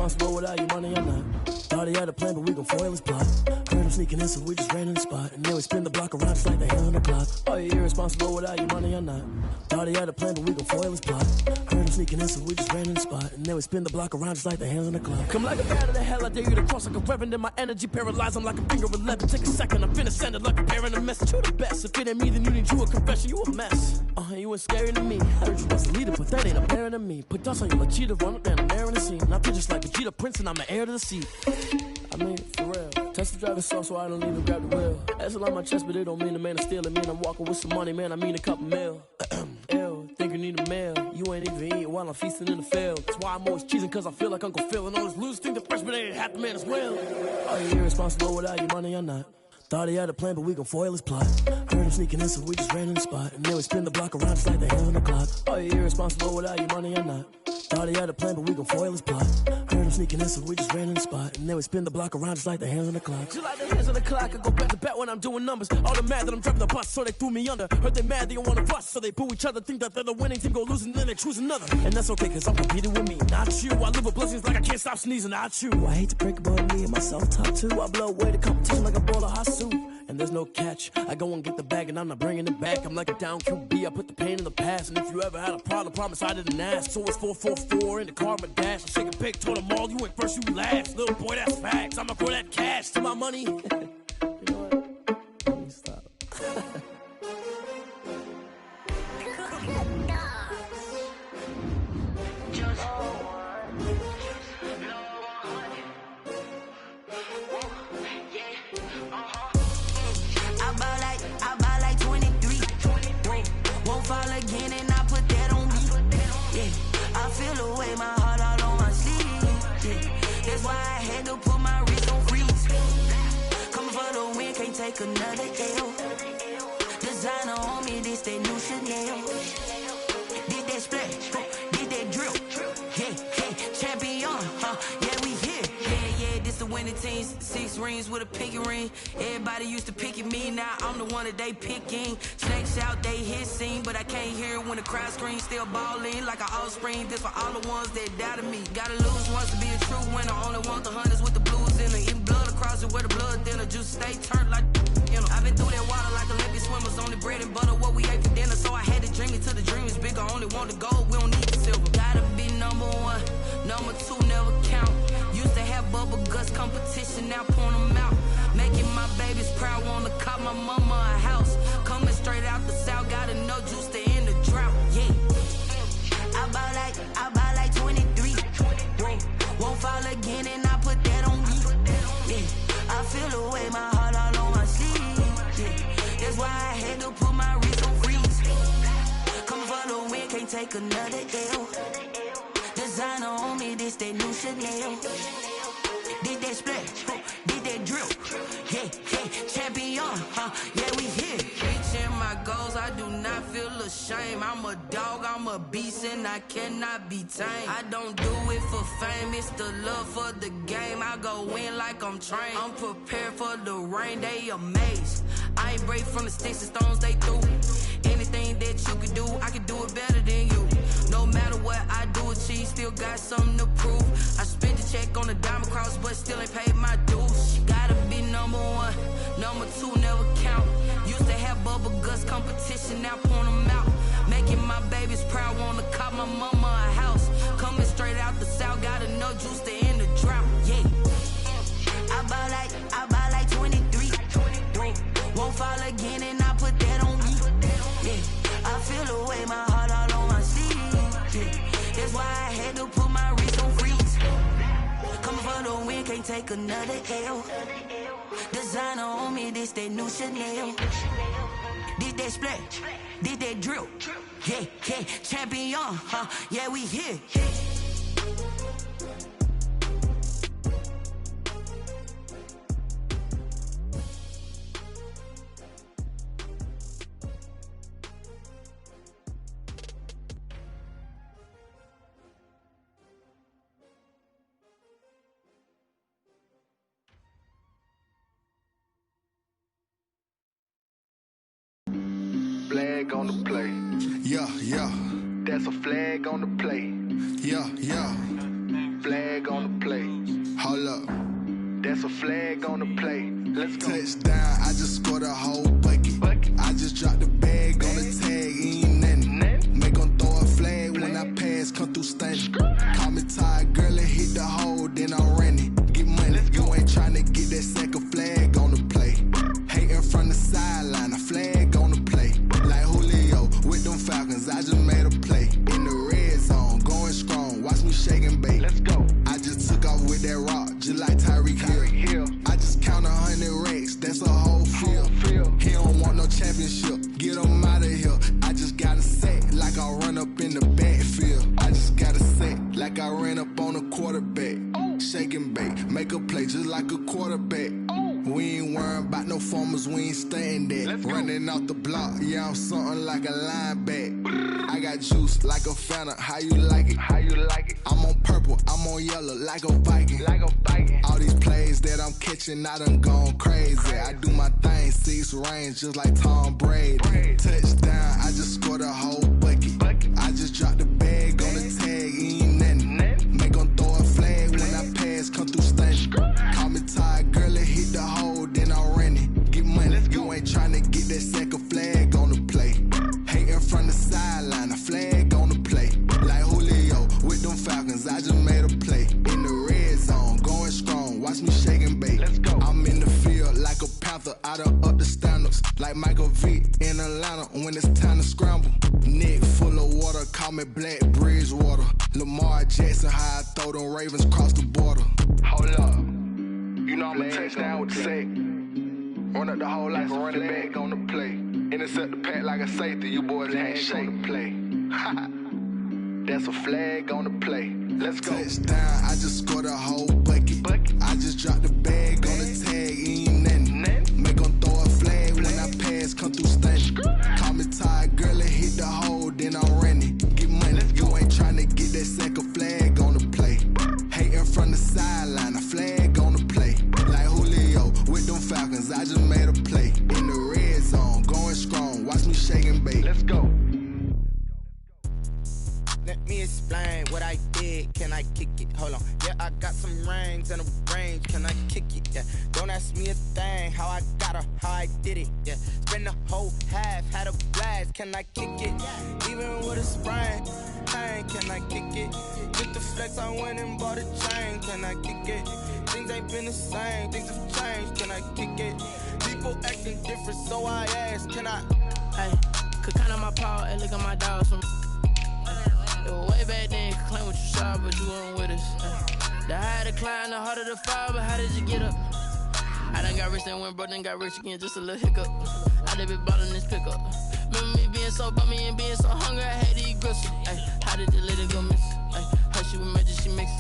irresponsible without your money or not. Thought he had a plan, but we gon' foil his plot. Heard him sneaking in, so we just ran in the spot. And then we spin the block around just like the hand on the clock. Are you irresponsible without your money or not? Thought he had a plan, but we gon' foil his plot. Heard him sneaking in, so we just ran in the spot. And then we spin the block around just like the hand on the clock. Come like a bat of the hell, I dare you to cross like a reverend. In my energy paralyzed, I'm like a finger 11. Take a second, I'm finna send it like a parent a message. You the best, if it ain't me, then you need you a confession. You a mess. You ain't scary to me. Heard you was a leader, but that ain't apparent to me. Put dust on your cheetah, run up down the air in the scene. I feel just like a Vegeta Prince, and I'm the heir to the seat. I mean, for real. Test the driver's soft, so I don't even grab the wheel. That's on my chest, but it don't mean the man is stealing. Man, I'm walking with some money, man. I mean a couple mil. Ew, think you need a meal. You ain't even eating while I'm feasting in the field. That's why I'm always cheesing, cause I feel like Uncle Phil. And all those losers think the freshman ain't half the man as well. Are you irresponsible without your money or not? Thought he had a plan, but we gon' foil his plot. Heard him sneaking in, so we just ran in the spot. And then we spin the block around just like the hand on the clock. Are you irresponsible without your money or not? Thought he had a plan, but we gon' foil his plot. Heard him sneaking in, so we just ran in the spot. And then we spin the block around just like the hands on the clock. Just like the hands on the clock, I go back to back when I'm doing numbers. All the mad that I'm driving the bus, so they threw me under. Heard they mad, they don't wanna bust, so they boo each other. Think that they're the winning team, go losing, then they choose another. And that's okay, cause I'm competing with me, not you. I live with blessings like I can't stop sneezing, not you. I hate to break about me and my self-talk too. I blow away the competition like a bowl of hot soup. And there's no catch. I go and get the bag and I'm not bringing it back. I'm like a down QB, I put the pain in the past. And if you ever had a problem, promise I didn't ask. So it's 444 in the car, my dash. I'm shaking big, told them all, you ain't first, you last. Little boy, that's facts. I'ma throw that cash to my money. You know what? Let me stop. Fall again and I put that on me. Yeah, I feel away my heart out on my sleeve. Yeah, that's why I had to put my wrist on freeze. Coming for the win, can't take another L. Designer on me, this that new Chanel. Did that splash, did that drill. Yeah, champion, yeah, we here. Yeah, this the winning team. 6 rings with a pinky ring. Everybody used to pick at me, now I'm the one that they picking. Snakes out, they hissing, but I can't hear it when the crowd screams. Still balling like an offspring. This for all the ones that doubted me. Gotta lose once to be a true winner. Only want the hunters with the blues in it. Even blood across it where the blood thinner. Juice stay turned like, you know. I've been through that water like Olympic swimmers. Only bread and butter, what we ate for dinner. So I had to dream it till the dream is bigger. Only want the gold, we don't need the silver. Gotta be number 1, number 2 never count. Used to have bubble guts competition, now point them out. Making my babies proud, wanna cop my mama a house. Coming straight out the south, gotta know juice to end the drought. Yeah, I buy like 23. Won't fall again and I put that on me. Yeah, I feel away my heart all on my sleeve. Yeah, that's why I had to put my wrist on freeze. Coming for the win, can't take another L. Designer on me, this that new Chanel. Did that splash, did that drill. Yeah, champion, yeah, we here. Reaching my goals, I do not feel ashamed. I'm a dog, I'm a beast, and I cannot be tamed. I don't do it for fame, it's the love for the game. I go in like I'm trained. I'm prepared for the rain, they amazed. I ain't break from the sticks and stones they threw. Anything that you could do, I could do it better than you. No matter what I do, achieve, still got something to prove. I spent the check on the diamond cross, but still ain't paid my dues. Gotta be number 1, number 2 never count. Used to have bubble guts competition, now point them out. Making my babies proud, wanna cop my mama a house. Coming straight out the south, gotta know juice to end the drought. Yeah, I buy like 23. Won't fall again and I put that on me. Yeah, I feel away my heart all on my sleeve. Yeah, that's why I had to put my wrist on freeze. Coming for the win, can't take another L. Designer on me, this that new Chanel. Did that splash, did that drill. Yeah, champion, yeah, we here. Flag on the play. Yeah. That's a flag on the play. Yeah. flag on the play. Hold up. That's a flag on the play. Let's go. Touchdown, I just scored a whole bucket. I just dropped the bag on the tag, ain't nothing. Make them throw a flag when I pass, come through stunning. Call me tired, girl, and hit the hole, then I'm running. Get money, you ain't tryna get that second flag on the play. Hating from the sideline, a flag on the play. Like Julio with them Falcons, I just made a play. In the red zone, going strong, watch me shake and bake. Let's go. I just took off with that rock, just like Tyreek Hill. I just count 100 racks, that's a whole field. He don't want no championship, get him out of here. I just got a set, like I run up in the backfield. I just got a set, like I ran up on a quarterback. Shake and bake, make a play just like a quarterback. We ain't worrying about no formers, we ain't staying there. Running off the block, yeah, I'm something like a linebacker. I got juice like a Fanta, how you like it? How you like it? I'm on purple, I'm on yellow, like a Viking. Like a Viking. All these plays that I'm catching, I done gone crazy. I do my thing, 6 range, just like Tom Brady. Touchdown, I just scored a whole bucket. I just dropped the bag on the tag, ain't nothing. Make them throw a flag when I pass, come through stunning. Call me tired, girl, and hit the hole, then I'm running. Get money, you ain't tryna get that second flag on the play. Hating from the sideline, a flag on the play. Like Julio with them Falcons, I just made a play. In the red zone, going strong, watch me shake and bake. Let's go. I'm in the field like a Panther, I done up the standards. Like Michael Vick in Atlanta when it's time to scramble. Neck full of water, call me Black Bridgewater. Lamar Jackson, how I throw them Ravens cross the border. Hold up. You know I'm a touchdown with the sack. Run up the hole like a running back on the play. Intercept the pack like a safety, you boys ain't shake the play. That's a flag on the play. Let's go. Touchdown, I just scored a whole bucket. I just dropped the bag on the tag, ain't nothing. Make them throw a flag when I pass, come through stunning. Call me tired, girl, and hit the hole, then I'm running. Get money, you ain't tryna get that second flag on the play. Hating from the sideline, a flag on the play. Like Julio with them Falcons, I just made a play. In the red zone, going strong, watch me shake and bake. Let's go. Let me explain what I did, can I kick it? Hold on, yeah, I got some rings and a range, can I kick it? Yeah, don't ask me a thing, how I got her, how I did it? Yeah, spend the whole half, had a blast, can I kick it? Even with a sprain, pain, can I kick it? With the flex, I went and bought a chain, can I kick it? Things ain't been the same, things have changed, can I kick it? People acting different, so I ask, can I? Hey, could count on my power and look at my dogs from. Way back then, you could claim what you saw, but you weren't with us. The higher the climb, the harder the fall, but how did you get up? I done got rich, then went broke, then got rich again, just a little hiccup. I done been ballin' this pickup. Remember me being so bummy and being so hungry, I had to eat gristle. How did the lady go miss? How she was magic, she mixed.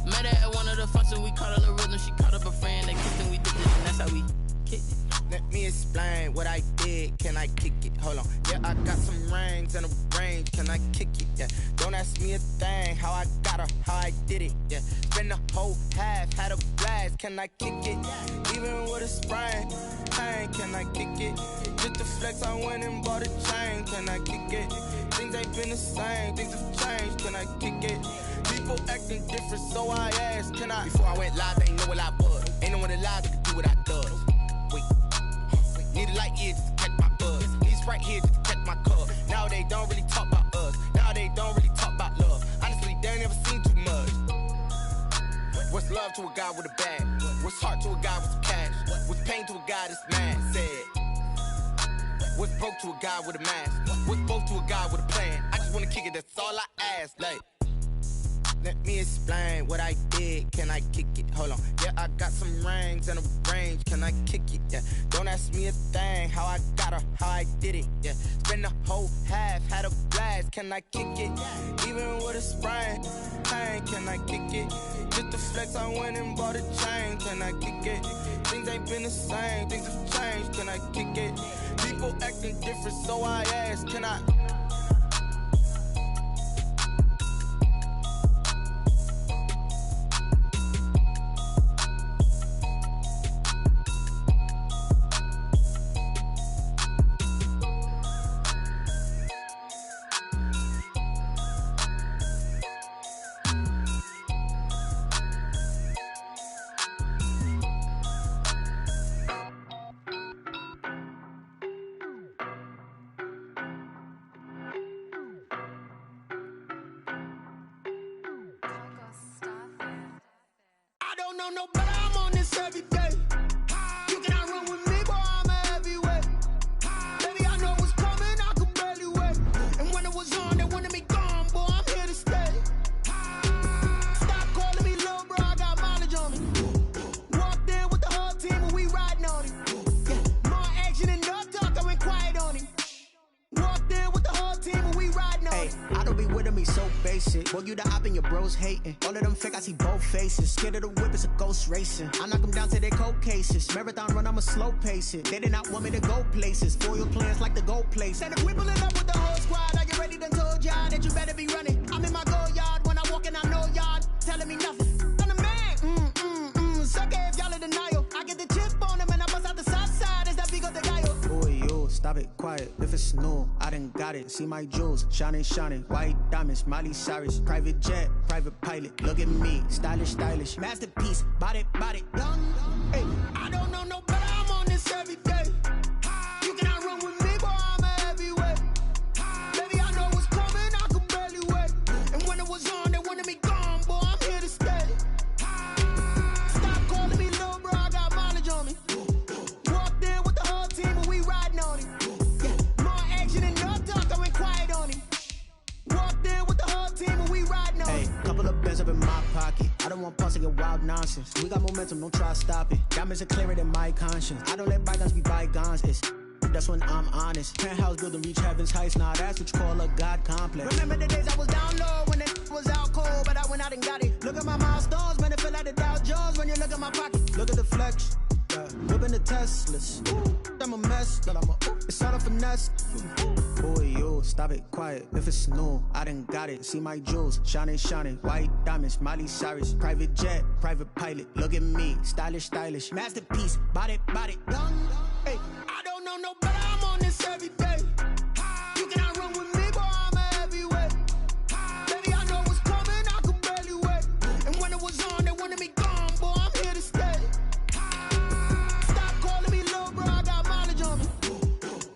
Met her at one of the functions, we caught her the rhythm, she caught up a friend, they kissed and we did it, and that's how we kicked it. Let me explain what I did, can I kick it? Hold on, yeah, I got some rings and a range, can I kick it? Yeah, don't ask me a thing, how I got her, how I did it? Yeah, spend the whole half, had a blast, can I kick it? Even with a sprain, pain, can I kick it? Just the flex, I went and bought a chain, can I kick it? Things ain't been the same, things have changed, can I kick it? People acting different, so I asked, can I? Before I went live, they ain't know what I was. Ain't no one alive that could do what I does. Wait. Need a light ear just to catch my buzz. Need Sprite here just to catch my cup. Now they don't really talk about us. Now they don't really talk about love. Honestly, they ain't never seen too much. What's love to a guy with a bag? What's heart to a guy with some cash? What's pain to a guy that's mad? Said. What's broke to a guy with a mask? What's both to a guy with a plan? I just wanna kick it, that's all I ask. Like, let me explain what I did, can I kick it? Hold on, yeah, I got some rings and a range, can I kick it? Yeah, don't ask me a thing, how I got her, how I did it? Yeah, spend the whole half, had a blast, can I kick it? Even with a sprain, pain, can I kick it? Just the flex, I went and bought a chain, can I kick it? Things ain't been the same, things have changed, can I kick it? People acting different, so I ask, can I? know no better, I'm on this every day. You cannot run with me, boy, I'm a heavyweight. Baby, I know what's coming, I could barely wait. And when it was on, they wanted me gone, boy, I'm here to stay. Stop calling me little bro, I got mileage on me. Walked in with the whole team and we riding on it. Yeah, more action and no talk, I went quiet on him. Walked in with the whole team and we riding on it. I don't be with me so basic. Boy, you the op and your bros hating. All of them fake, I see both faces. Scared of the whip, it's a ghost racing. I knock them down to their cold cases. Marathon run, I'ma slow pace it. They did not want me to go places. Foil plans like the go place. And if we pulling up with the whole squad, I get ready, done told y'all that you better be running. I'm in my go yard when I walk in, I know y'all telling me nothing. I'm the man, suck it if y'all in denial. I get the chip on them and I bust out the south side. Is that Vigo the Gallo? Boy, yo, stop it, quiet. If it's new, I done got it. See my jewels, shining, shining. White diamonds, Miley Cyrus. Private jet, private pilot. Look at me, stylish, stylish. Masterpiece, body, done. Hey, I don't know no better, I'm on this every day. You cannot run with me, boy, I'm a heavyweight. Baby, I know what's coming, I could barely wait. And when it was on, they wanted me gone, boy, I'm here to stay. Stop calling me little bro, I got mileage on me. Walked in with the whole team and we riding on it. Yeah, more action and no talk, I went quiet on him. Walked in with the whole team and we riding on it. Hey, couple of bands up in my pocket. I don't want pause to get wild nonsense. We got momentum, don't try to stop it. Diamonds are clearer than my conscience. I don't let bygones be bygones. It's that's when I'm honest. Penthouse building reach heaven's heights. Nah, that's what you call a God complex. Remember the days I was down low when it was out cold, but I went out and got it. Look at my milestones, man, it feel like the Dow Jones when you look at my pocket. Look at the flex, whipping the Teslas. I'm a mess, but it's all a finesse. Boy, yo, stop it, quiet. If it's new, I done got it. See my jewels, shining, shining. White diamonds, Miley Cyrus. Private jet, private pilot. Look at me, stylish, stylish. Masterpiece, body, done. Hey, I don't know no better, I'm on this every day. You cannot run with me, boy, I'm a heavyweight. Baby, I know what's coming, I could barely wait. And when it was on, they wanted me gone, boy, I'm here to stay. Stop calling me little bro, I got mileage on me.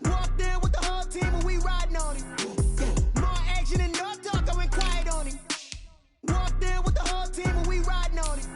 Walked in with the whole team and we riding on it. Yeah, more action and no talk, I went quiet on him. Walked in with the whole team and we riding on it.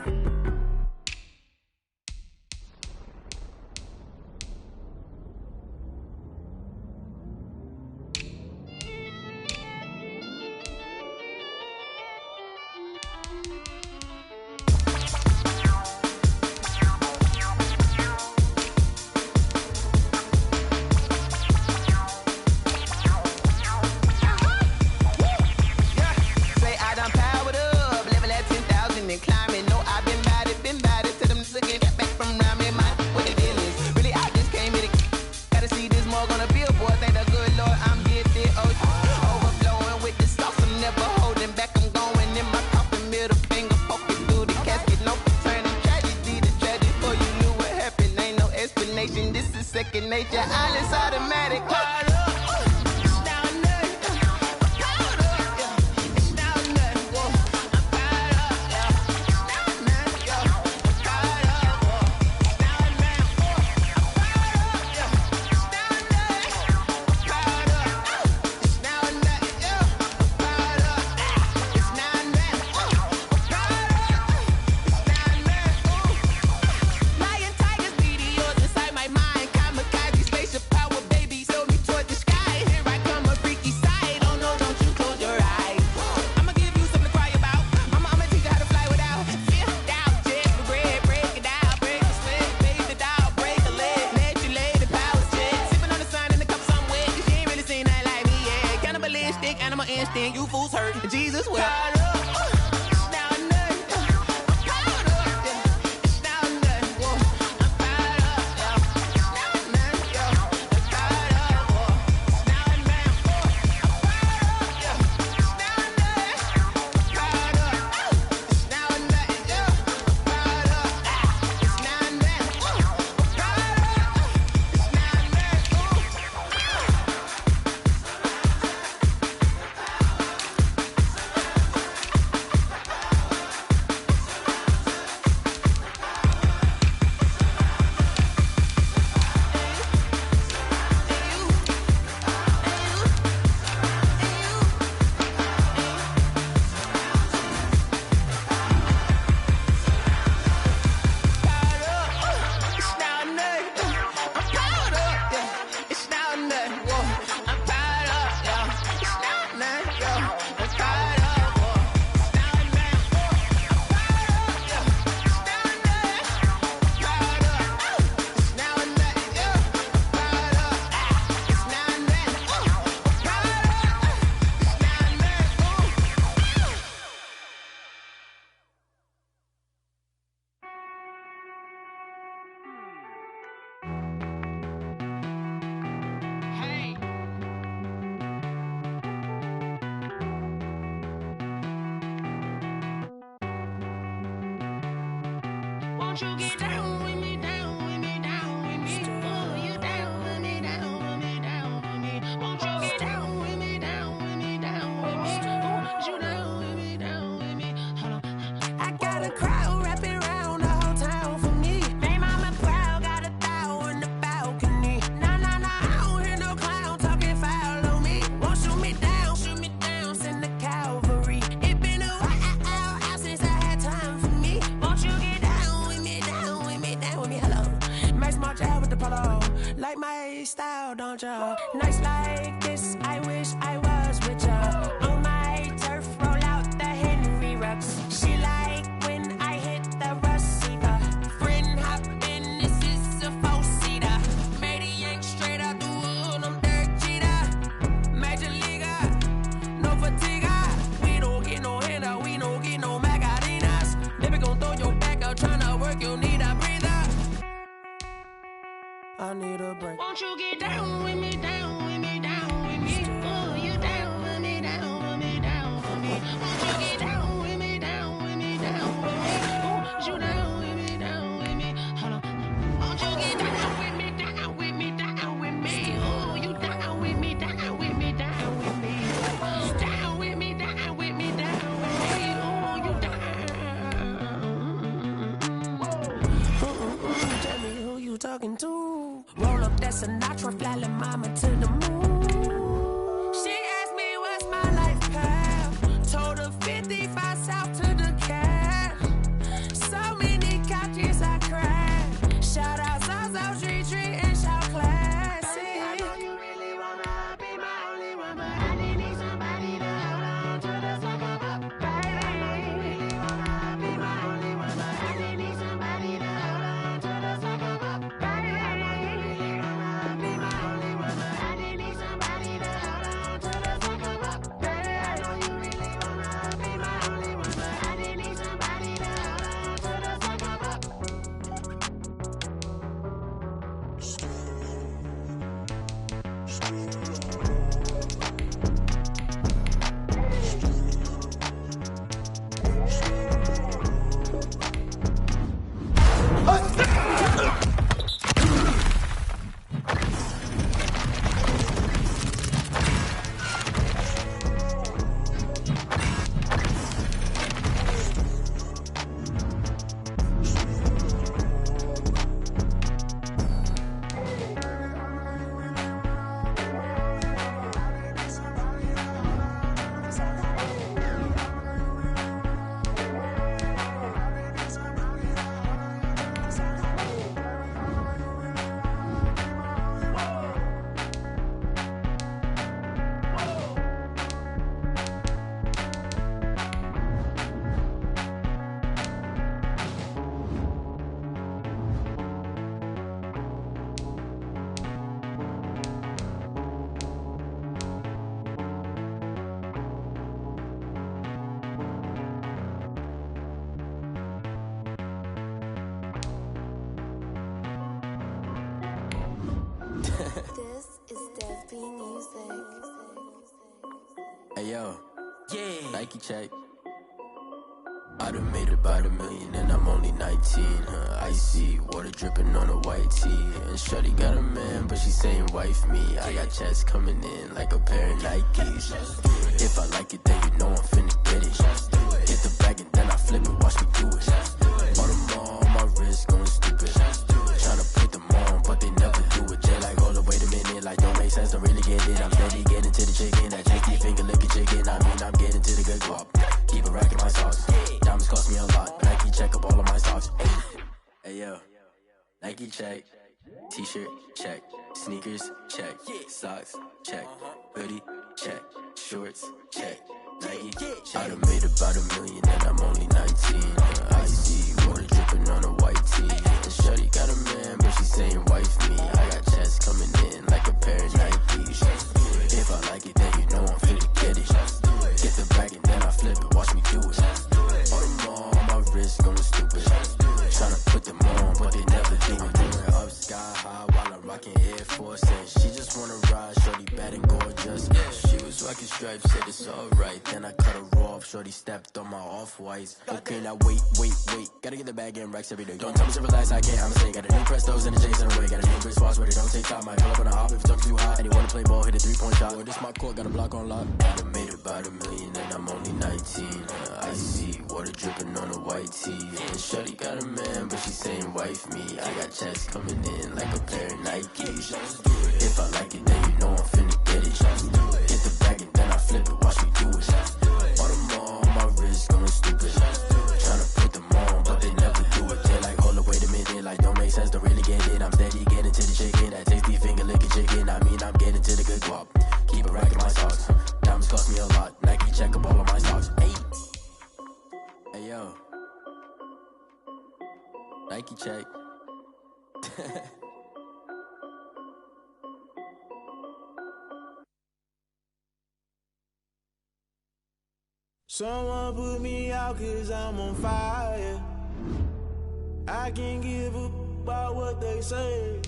Second nature, all is automatic. You fools hurt. Jesus will. Won't you get down with me, down with me, down with me? Oh, you down with me, down with me, down with me. Won't you get down with me, down with me, down with me? Oh, you down with me, down with me. Hold on. I got a crowd wrapping around the whole town for me. Made mama proud, got a thou on the balcony. Nah, nah, nah, I don't hear no clown talking foul on me. Won't shoot me down, send the cavalry. It been a while since I had time for me. Won't you get down with me, down with me, down with me? Hello, Max March out with the polo. Like my style, don't ya? Nights like this, I wish I was with ya. On my turf, roll out the Henry Rux. She like when I hit the receiver. Friend hop in, this is a four-seater. Made a yank straight out the wood, I'm Derek Jeter. Major leaguer, no fatigue. We don't get no handout, we don't get no Macarinas. Baby gon' throw your back out, tryna work, you need a breather. I need a break. Won't you get down with me, down with me, down with me? Oh, you down with me, down with me, down with me. Won't you get down with me, down with me, down with me? Oh, you down with me, down with me. Hold on. Won't you get down with me, down with me, down with me? Oh, you down with me, down with me, down with me. Down with me, down with me, down with me. Oh, you down. Tell me who you talking to. Roll up that Sinatra, fly la mama to the moon. She asked me what's my life path. Told her 55 south to the cab. So many couches I cried. Shout out South Street and shout classy. I know you really wanna be my only one, but I didn't need somebody to hold on to the sucker up. Baby, I know you really wanna be my only one, but I didn't need somebody to hold on to the sucker up. Baby, I know you really wanna be my only one, but I didn't need somebody to hold on to the sucker up. Baby, I know you really wanna be my only one, but I didn't need somebody to hold on to the sucker up. This is Dev B Music. Hey yo, yeah, Nike check. I done made about $1 million and I'm only 19. Icy water dripping on a white tee. And shorty got a man, but she saying wife me. I got checks coming in like a pair of Nikes. If I like it, then you know I'm finna get it. Hit the bag and then I flip it, watch me do it. All them on my wrist going stupid. Tryna put them on, but they never do it. Jay like, hold up, wait a minute, like don't make sense, don't really get it. I'm steady getting to the chicken, that tricky finger licking chicken. I mean, I'm getting to the good guap. Keep a rack in my sauce. Diamonds cost me a lot, but Nike check up all of my socks. Hey yo, Nike check. T-shirt check. Sneakers check. Socks check. Hoodie check. Shorts check. Nike I done made about $1 million and I'm only 19. I see water dripping on a white tee. And shorty got a man, but she saying wife me. I got checks coming in like a pair of Nikes. If I like it, then you know I'm finna get it. Get the bag and then I flip it, watch me do it. All them on my wrist going stupid. Tryna put them on, but they never do it. Doing up sky high while I'm rocking Air Force. And she just wanna ride, shorty bad and gorgeous. She was rocking straight stripes, said it's alright. Then I cut her off, shorty stepped on my off-whites. Okay, now wait. Gotta get the bag and racks every day. Don't tell me to relax, I can't, I'ma say. Got a new Prestos and the J's in the way. Got a new Chris Foss, but it don't take time. Might pull up on a hop if it's up too high. And you wanna play ball, hit a 3-point shot. Or this my court, got a block on lock. I made about $1 million and I'm only 19. I see water dripping on a white tee. And shorty got a man, but she saying wife me. I got checks coming in like a pair of Nikes. If I like it, then you know I'm finna get it. Hit the bag and then I flip it, watch me do it. All them on my wrist going stupid. Tryna put them on, but they never do it. They like, hold up, wait a minute, like don't make sense, don't really get it. I'm steady getting to the chicken, that tasty finger licking chicken. I mean, I'm getting to the good guap. Keep a rack in my socks. Diamonds cost me a lot. Nike check up all of my socks. Hey yo. Nike check. Someone put me out 'cause I'm on fire. I can't give a about what they say.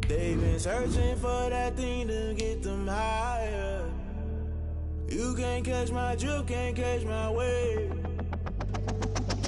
They've been searching for that thing to get them higher. You can't catch my drift, can't catch my wave.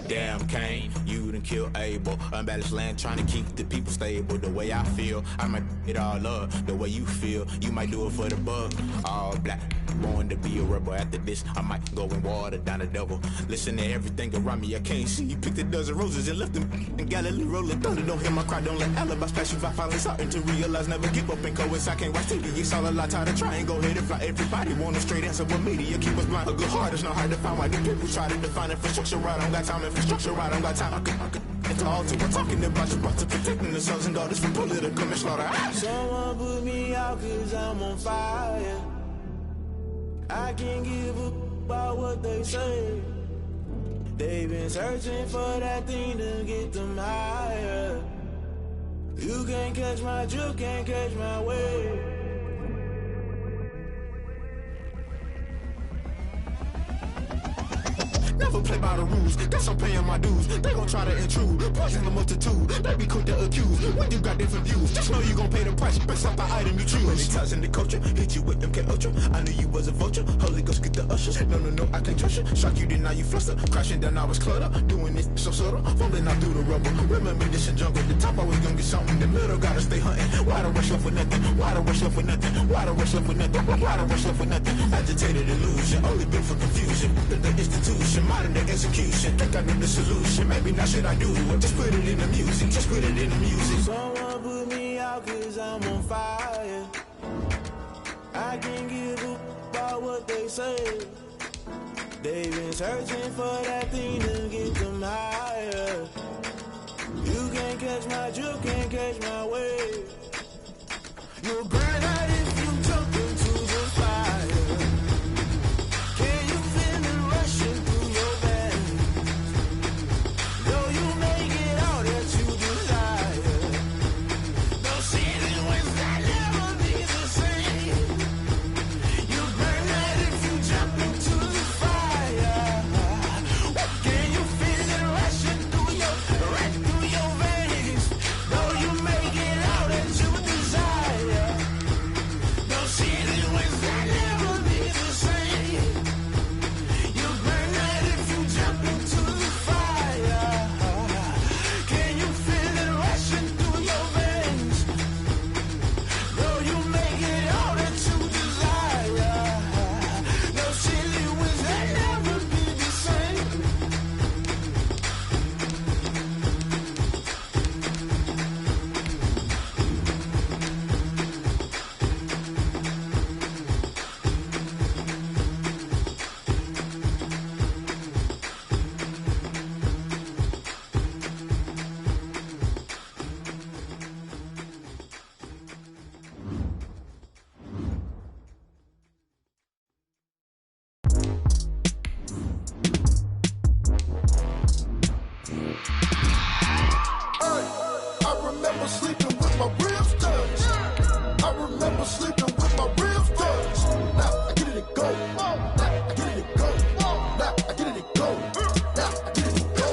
Damn, Kane, you done killed Abel. Unbalanced land, trying to keep the people stable. The way I feel, I might it all up. The way you feel, you might do it for the bug. All black, born to be a rebel. After this, I might go and water down the devil. Listen to everything around me, I can't see. You picked a dozen roses and left them in Galilee rolling thunder. Don't hear my cry, don't let alibis pass you. I finally starting to realize, never give up and coincide. I can't watch TV, it's all a lot. Tired of trying, go ahead and fly. Everybody want a straight answer, but media keep us blind. A good heart is not hard to find. Why the people try to define infrastructure right? I don't got time. Infrastructure right, I don't got time. I could it's all to we're talking about you, about to protecting the sons and daughters from political and slaughter. Someone put me out 'cause I'm on fire. I can't give a about what they say. They've been searching for that thing to get them higher. You can't catch my drift, can't catch my wave. Never play by the rules, guess I'm paying my dues. They gon' try to intrude, poison the multitude. They be quick to accuse, when you got different views. Just know you gon' pay the price, based off the item you choose. Many times in the culture, hit you with MK Ultra. I knew you was a vulture, Holy Ghost get the ushers. No, I can't trust you. Shock you, then now you fluster. Crashing down, I was cluttered. Doing this so subtle, falling out through the rubble. Remember this in jungle, the top always gonna get something. The middle gotta stay hunting. Why the rush left with nothing? Why the rush left with nothing? Why the rush left with nothing? Why the rush left with nothing? Agitated illusion, only built for confusion. The institution, modern day execution. Think I know the solution. Maybe not should I do it? Just put it in the music. Just put it in the music. Someone put me out 'cause I'm on fire. I can't give a about what they say. They've been searching for that thing to get them higher. You can't catch my drift, can't catch my wave. You'll burn out if you jump into the fire. Can you feel it rushing through your veins? Though you make it all that you desire. Those seasons when I never be the same. You burn out if you jump into the fire. Can you feel it rushing through your veins? Though you make it all that you desire. Those seasons when I never be the same. You burn out if you jump into the fire. Can you feel it rushing through your veins? Though you make it all that you desire. Those silly winds that never be the same. I remember sleeping with my ribs touched. I remember sleeping with my ribs touched. Now I get it to go. Now I get it to go. Now I get it to go. Now I get it to go.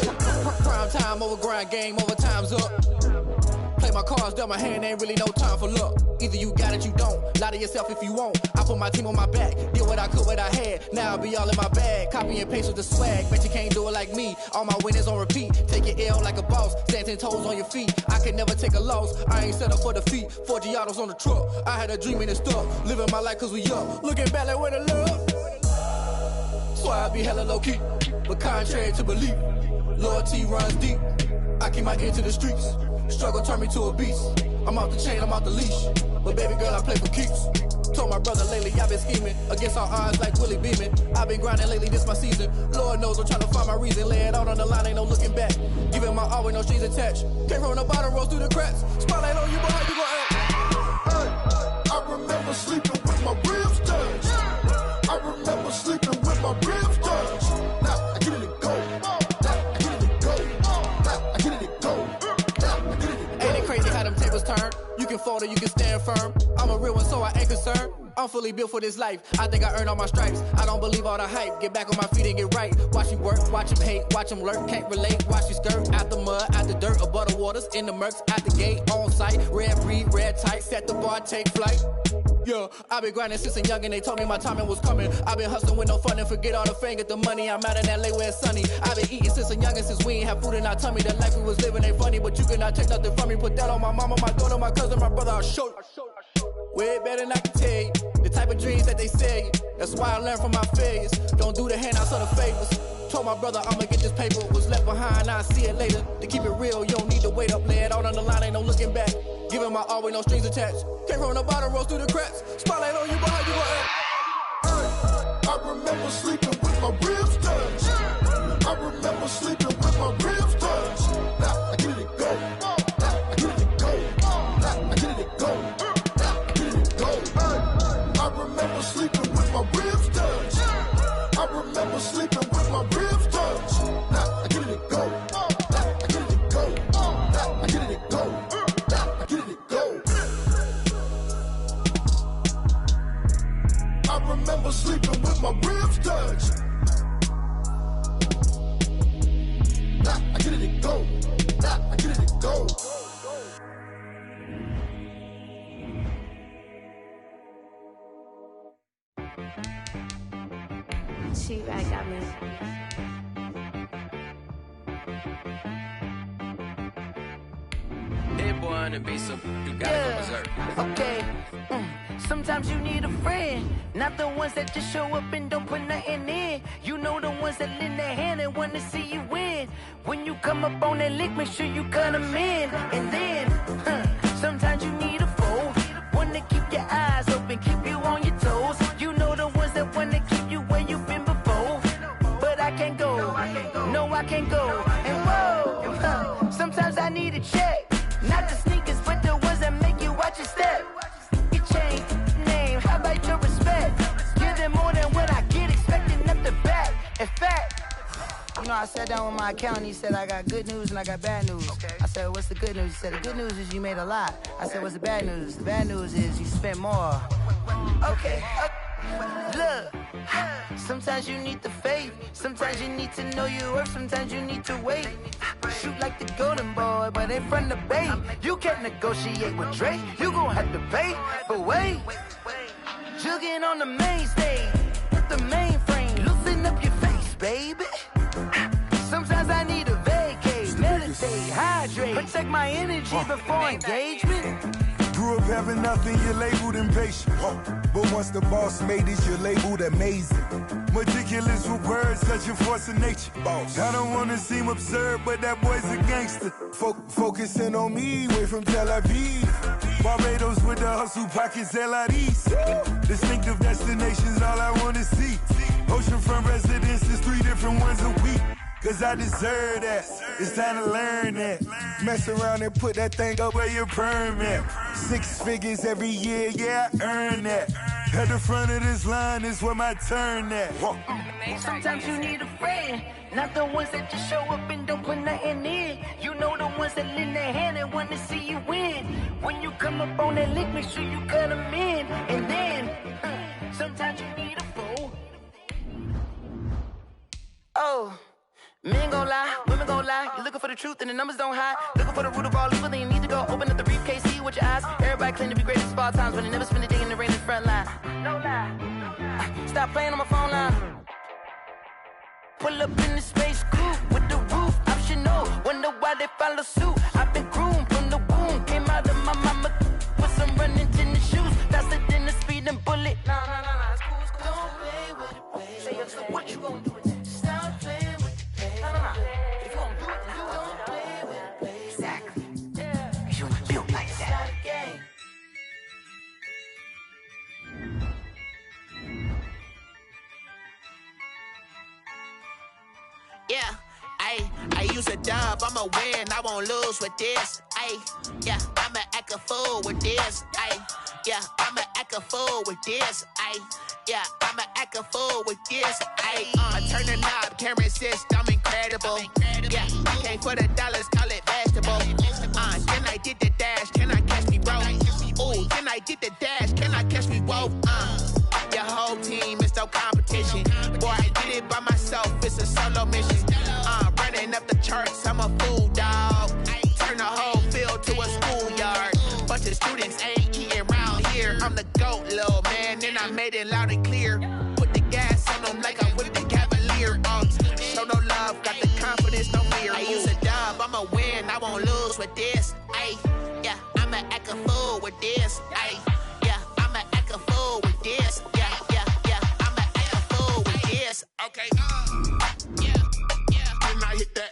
Prime time over grind game, over time's up. Play my cards dealt my hand, ain't really no time for luck. Either you got it, you don't. Lie to yourself if you won't. I put my team on my back, did what I could, what I had. Now I'll be all in my bag, copy and paste with the swag. Bet you can't do it like me. All my winners on repeat. Take your L like a boss, stand 10 toes on your feet. I can never take a loss. I ain't set up for defeat. 4 Giottos on the truck. I had a dream and it's stuck. Living my life cause we up. Looking back like where the love. So I be hella low key, but contrary to belief, loyalty runs deep. I keep my ear to the streets. Struggle turned me to a beast. I'm off the chain, I'm off the leash. But baby girl, I play for keeps. Told my brother lately, I've been scheming against all odds like Willie Beeman. I've been grinding lately, this my season. Lord knows I'm trying to find my reason. Lay it out on the line, ain't no looking back. Giving my all with no strings attached. Came from the bottom, rose through the cracks. Spotlight on you, but how you gon' act? I remember sleeping with my ribs touched. I remember sleeping with my ribs touched. Now I get it to go. Now I get it to go. Now I get it to go. Now I get it to go. Ain't it crazy how them tables turn? You can fold or you can stand firm. I'm a real one, so I ain't concerned. I'm fully built for this life. I think I earned all my stripes. I don't believe all the hype. Get back on my feet and get right. Watch you work, watch him hate, watch him lurk. Can't relate, watch you skirt. Out the mud, out the dirt, above the waters, in the murks, out the gate, on site. Red breed, red tight, set the bar, take flight. Yeah, I've been grinding since a youngin', they told me my timing was coming. I've been hustling with no fun and forget all the fame, get the money. I'm out in LA where it's sunny. I've been eating since a youngin', since we ain't have food in our tummy. The life we was living ain't funny, but you cannot take nothing from me. Put that on my mama, my daughter, my cousin, my brother, I'll show you. Way better than I can tell you. The type of dreams that they sell you. That's why I learned from my failures. Don't do the handouts or the favors. Told my brother I'ma get this paper. Was left behind, I'll see it later. To keep it real, you don't need to wait up. Lay it out on the line, ain't no looking back. Giving my all with no strings attached. Came from the bottom, rose through the cracks. Spotlight on you, but how you gon' act? I remember sleeping with my ribs touched. I remember sleeping with my ribs touched. Now I get it to go. Now I get it to go. Now I get it to go. Now I get it to go. I remember sleeping with my ribs touched. I remember sleeping with my ribs touched. Now I get it to go. Now I get it to go. Now I get it to go. Now I get it to go. I remember sleeping with my ribs touched. Now I get it to go. Now I get it to go. She-Rag got me. Hey boy on the beat, so you gotta go berserk. Okay. Sometimes you need a friend, not the ones that just show up and don't put nothing in. You know the ones that lend their hand and want to see you win. When you come up on that lick, make sure you cut them in. And then, sometimes you need a foe, one to keep your eyes open, keep you on your toes. You know the ones that want to keep you where you've been before. But I can't go, no I can't go. And whoa, sometimes I need a check, not the sneakers, but the ones that make you watch your step. You change name, how about your respect? Give them more than what I get, expecting nothing back. In fact, you know, I sat down with my accountant, he said, I got good news and I got bad news. I said, what's the good news? He said, the good news is you made a lot. I said, what's the bad news? The bad news is you spent more. Okay. Look, sometimes you need the faith, sometimes you need to know your worth, sometimes you need to wait. Shoot like the golden boy, but in front of the bay. You can't negotiate with Drake, you gon' have to pay. But wait, jugging on the main stage with the mainframe, loosen up your face, baby. Sometimes I need a vacate, meditate, hydrate, protect my energy before engagement. Grew up having nothing, you're labeled impatient. But once the boss made it, you're labeled amazing. Meticulous with words, such a force of nature. I don't wanna seem absurd, but that boy's a gangster. Focusing on me, way from Tel Aviv. Barbados with the hustle pockets, LIDs. Distinctive destinations, all I wanna see. Oceanfront residences, 3 different ones a week. Cause I deserve that, it's time to learn that. Mess around and put that thing up where your permit. 6 figures every year, yeah, I earn that. At the front of this line is where my turn at. Sometimes you need a friend, not the ones that just show up and don't put nothing in. You know the ones that lend their hand and want to see you win. When you come up on that lick, make sure you cut them in. And then, sometimes you need a foe. Oh, Men gon' lie, women gon' lie. You're looking for the truth and the numbers don't hide. Looking for the root of all evil, then you need to go open up the briefcase, see with your eyes. Everybody claim to be greatest of all times, but they never spend a day in the rain in the front line. No lie. Stop playing on my phone line. Pull up in the space coupe with the roof optional. Wonder why they follow suit. I've been groomed from the womb. Came out of my mama with some running tennis shoes. Faster than the speeding bullet. Nah, it's cool, it's cool. Don't play with it, baby. Say so what you gon' do with it? Stop playing with it, baby. Nah. If you gon' do it, then don't play with it, baby. Exactly. Yeah. Cause you ain't built like that. Yeah, I use a dub, I'ma win, I won't lose with this. Yeah, I'ma act a fool with this. Yeah, I'ma act a fool with this. Yeah, I'ma act a fool with this. I turn the knob, camera assist, I'm incredible. Yeah, you came for the dollars, call it vegetable. Then I did the dash, can I catch me, bro? Ooh, then I did the dash, can I catch me, whoa? Your whole team is no competition. Boy, I did it by myself, it's a solo mission. Running up the charts, I'm a fool, dog. Turn the whole field to a schoolyard. Bunch of students ain't eating round here. I'm the GOAT, little man, and I made it loud and clear. Put the gas on them like I whipped the Cavalier. Show no love, got the confidence, no fear. I use a dub, I'ma win, I won't lose with this. Yeah, I'ma act a fool with this. Yeah, I'ma act a fool with this. Yeah, I'ma act a fool with this. Okay, yeah, then I hit that.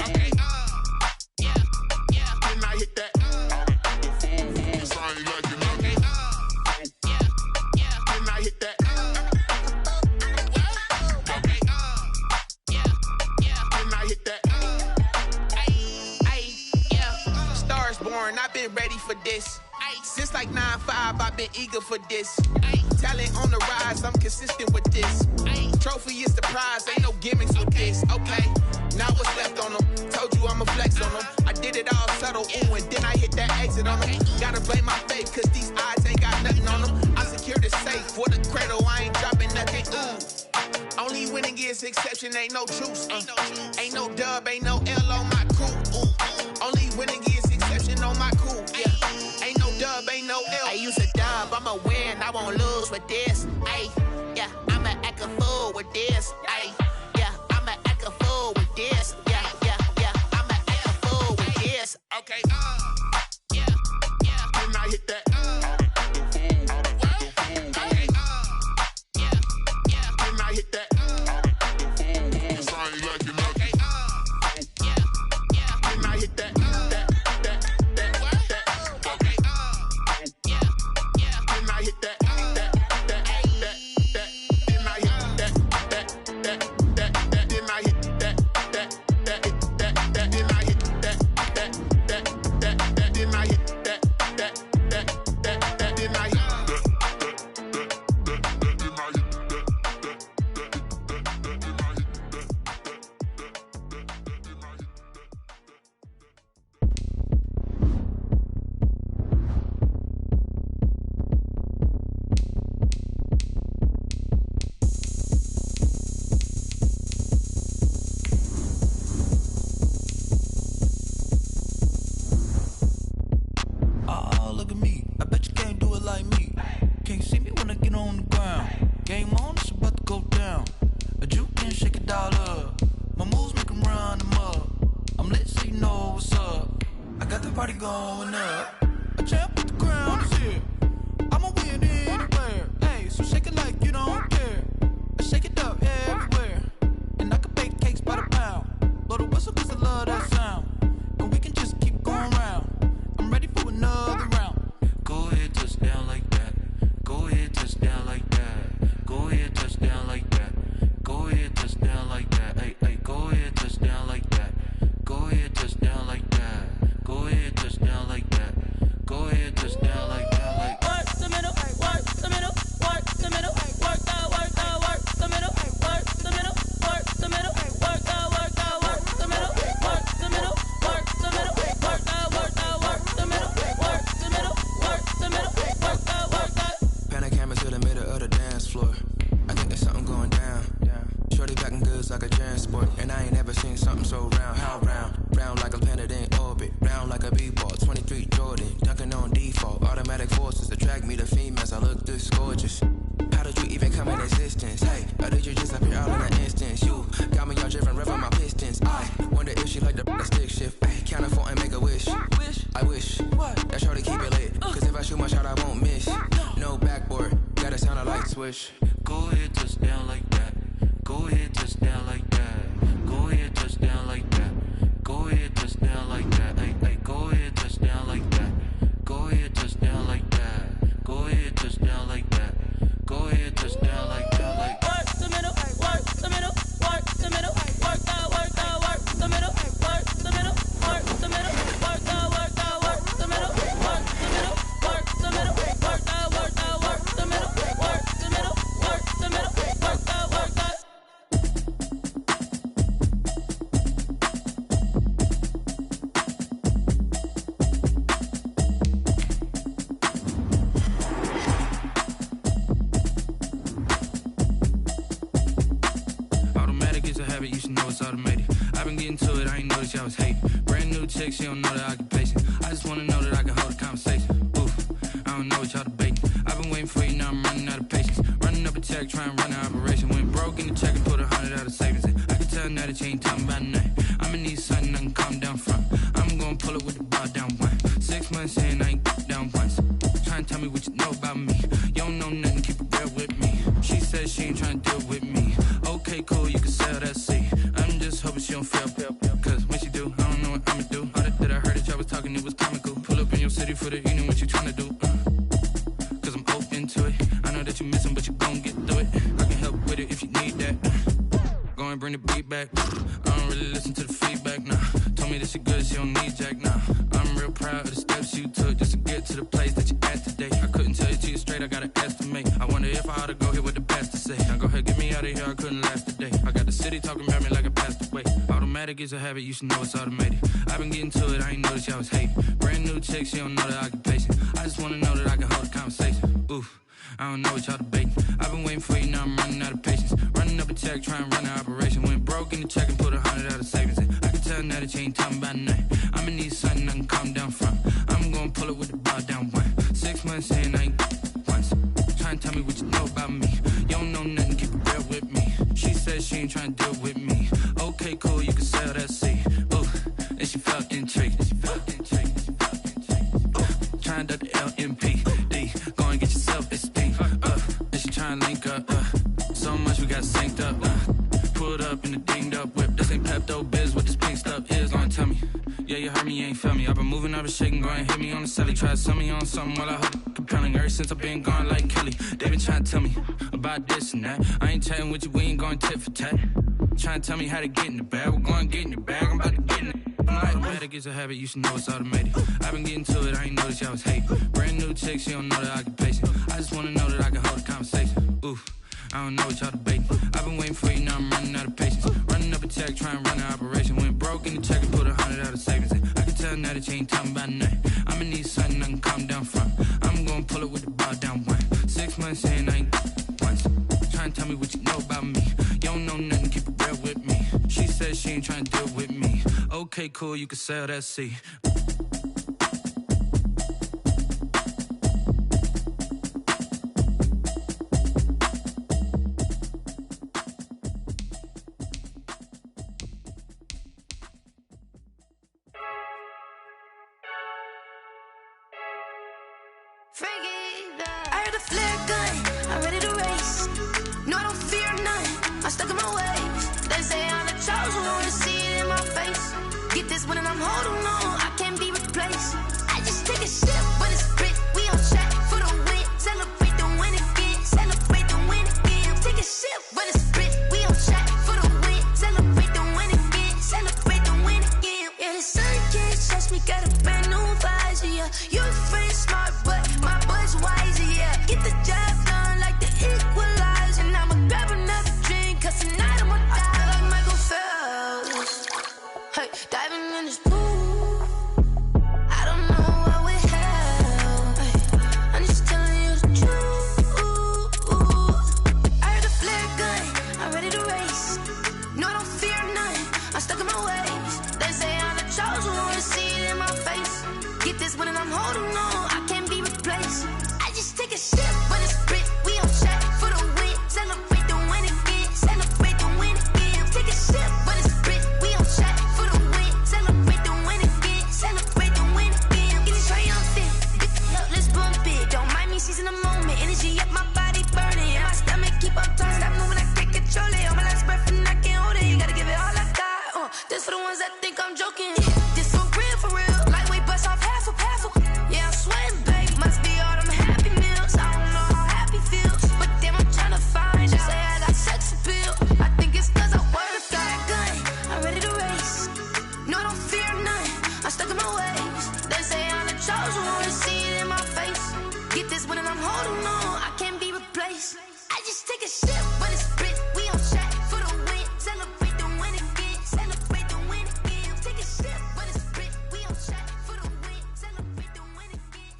Okay, yeah, then I hit that. It's only like you know. Okay, yeah, then I hit that. Okay, yeah, then I hit that. Yeah, Stars born, I've been ready for this. Since like 9-5, I've been eager for this. Talent on the rise, I'm consistent with this. Trophy is the prize, ain't no gimmicks with this. Okay, now what's left on them? Told you I'ma flex on them. I did it all subtle, ooh, and then I hit that exit on them. Gotta blame my faith, cause these odds ain't got nothing on them. I secure the safe for the cradle, I ain't dropping nothing, ooh. Only winning is exception, ain't no truce. Ain't no dub, ain't no L on my crew. Ooh. Only winning is exception on my crew, yeah. Ain't no dub, ain't no L. I use a dub, I'ma win, I won't lose with this. Yeah, I'ma act a fool with this. Yeah, I'ma act a fool with this. Yeah, I'ma act a fool with this. Okay, yeah, then I hit that. Okay, yeah, then I hit that. It's only like you know. Okay, yeah, then I hit that. Work the middle, work the middle, work the middle, work the Shorty packing goods like a transport, and I ain't never seen something so round. How round? Round like a planet in orbit, round like a b-ball. 23 Jordan, dunking on default. Automatic forces attract me to females. I look this gorgeous. How did you even come in existence? Hey, or did you just appear all in an instance? You got me all driven, revving my pistons. I wonder if she like the stick shift. Hey, count it 4 and make a wish. I wish that shorty keep it lit. Cause if I shoot my shot, I won't miss. No backboard, gotta sound a light switch. Go ahead, touch down like that. Go ahead, touch down like that. Go ahead, touch down like that. Go ahead, touch down like that. Hey, hey, go ahead, touch down like that. Go ahead, touch down like that. Go ahead, touch down like that. Go ahead, touch down like that. Like work the middle, work the middle, work the middle, work the middle, work the middle, work the middle, work the middle, work the middle, work the middle, work the middle, work the middle, work the middle, work the middle, work the middle, work the. You should know it's automated. I've been getting to it, I ain't noticed y'all was hating. Brand new chick, she don't know the occupation. I just wanna know that I can hold a conversation. Oof, I don't know what y'all debating. I've been waiting for you, now I'm running out of patience. Running up a check, trying to run an operation. Went broke in the check and put 100 out of savings in. I can tell now that you ain't talking about nothing. I'ma need something I can calm down from. I'm gonna pull it with the bar down one. 6 months in, I ain't down once. Trying to tell me what you know about me. You don't know nothing, keep it real with me. She said she ain't trying to deal with me. Okay, cool, you can sell that seat. I'm just hoping she don't fail. Cause when she do, I don't know what I'ma do. All that I heard that y'all was talking, it was comical. Pull up in your city for the evening, what you tryna do? Cause I'm open to it. I know that you missing, but you gon' get through it. I can help with it if you need that. Go and bring the beat back. I don't really listen to the feedback, nah. Told me that she good, she don't need jack, nah. I'm real proud of the steps you took just to get to the place that you at today. I couldn't tell you to you straight, I gotta estimate. I wonder if I ought to go here with the best to say. Now go ahead, get me out of here, I couldn't last a day. I got the city talking about me like I passed away. Automatic is a habit, you should know it's automated. I've been getting to it, I ain't noticed y'all was hating. Brand new chick, she don't know the occupation. I just wanna know that I can hold a conversation. Oof, I don't know what y'all debating. I've been waiting for you, now I'm running out of patience. Running up a check, trying to run an operation. Went broke in the check and put 100 out of savings in. I can tell now that you ain't talking about nothing. I'ma need something I can calm down from. I'm gonna pull it with the bar down one. 6 months in, I ain't once. Trying to tell me what you know about me. You don't know nothing, keep it real with me. She said she ain't trying to deal with me. Okay, cool, you can sell that seat. Ooh, and she felt intrigued. Trying to the LMPD. Go and get yourself esteemed. And she trying to link up. So much we got synced up. Pulled up in the dinged up whip. This ain't Pepto Biz, what this pink stuff is. Gonna tell me. Yeah, you heard me, you ain't feel me. I've been moving, I've been shaking, go and hit me on the celly. Try to sell me on something while I hope it compelling. Ever since I've been gone like Kelly, they been trying to tell me about this and that. I ain't chatting with you, we ain't going tit for tat. Trying to tell me how to get in the bag. We're going to get in the bag, I'm about to get in it. Automatic is a habit, you should know it's automated. I've been getting to it, I ain't noticed y'all was hating. Brand new chick, she don't know the occupation. I just wanna know that I can hold a conversation. Oof, I don't know what y'all debating. I've been waiting for you, now I'm running out of patience. Running up a check, trying to run an operation. Went broke in the check and put 100 out of savings in. I can tell now that you ain't talking about nothing. I'ma need something I can calm down from. I'm gonna pull it with the bar down one. 6 months in, I ain't once. Trying to tell me what you know about me. You don't know nothing, keep it real with me. She said she ain't trying to deal with me. Okay, cool, you can sell that seat. I heard a flare gun, I'm ready to race. No, I don't fear none, I'm stuck in my ways. They say I'm the chosen one, see it in my face. Get this one and I'm holding on, I can't be replaced. I just take a sip, but it's grit. We on track for the win. Celebrate the win again, celebrate the win again. Take a sip, but it's grit. We on track for the win. Celebrate the win again, celebrate the win again. Yeah, the sun can't touch me, got a brand new visor, yeah. Your friend smart, but my boy's wiser, yeah. Get the job done like the equalizer. And I'ma grab another drink, cause tonight I'ma die like Michael Phelps. Hey, diving in this pool. No, I don't fear nothing. I'm stuck in my ways. They say I'm the chosen one, see it in my face. Get this one and I'm holding on, I can't be replaced. I just take a sip, but it's Brit, we on track for the win. Celebrate the win again, celebrate the win again. Take a sip, but it's Brit, we on track for the win. Celebrate the win again, celebrate the win again. Get it triumphant, up, let's bump it. Don't mind me seizing the moment, energy up my body burning. And my stomach keep on turning, stop moving, I can't control it. On my last breath and I can't hold it, you gotta give it all I got. This for the ones that think I'm joking. This for real, lightweight bust off half a. Yeah, I'm sweating, babe, must be all them happy meals. I don't know how happy feels, but damn, I'm tryna find you. Say I got sex appeal, I think it's cause I work. Got a gun, I'm ready to race. No, I don't fear nothing, I'm stuck in my ways. They say I'm the chosen one, see it in my face. Get this one and I'm holding on, I can't be replaced. I just take a sip, but it's Brit, we on track for the win. Celebrate the win again, celebrate the win again. Take a sip, but it's Brit, we on track for the win. Celebrate the win again.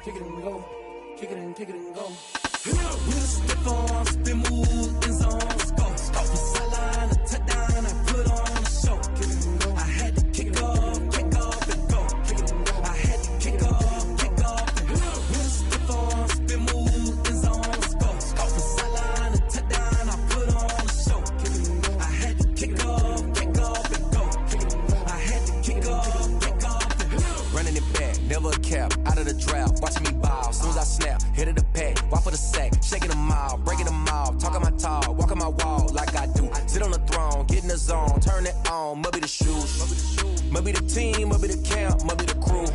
Kick it and go, kick it and go. With a stiff on, spin move in zone. Go, from sideline to touchdown, I put on a show. I had to kick off and go. I had to kick off and go. With a stiff on, spin move in zone. Go, from sideline to touchdown, I put on a show. I had to kick off and go. I had to kick off and go. Running it back, never a cap, out of the drought, watching me ball. Soon as I snap, hit of the pack, walk for the sack, shaking them all, breaking them all, talking my talk, walking my wall like I do. Sit on the throne, get in the zone, turn it on, must be the shoes, must be the team, must be the camp, must be the crew.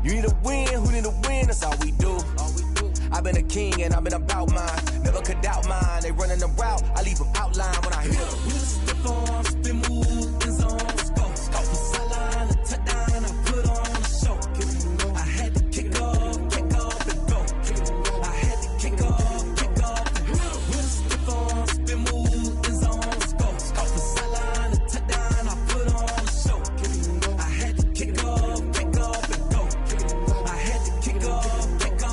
You need a win, who need a win, that's all we do. I've been a king and I've been about mine, never could doubt mine. They running the route, I leave them outline when I hit them. With a stiff on, spin move in zone. Go, from sideline to touchdown, I put on a show. I had to kick off and go. I had to kick off and go. With a stiff on, spin move in zone. Go, from sideline to touchdown, I put on a show. I had to kick off and go. I had to kick off and go.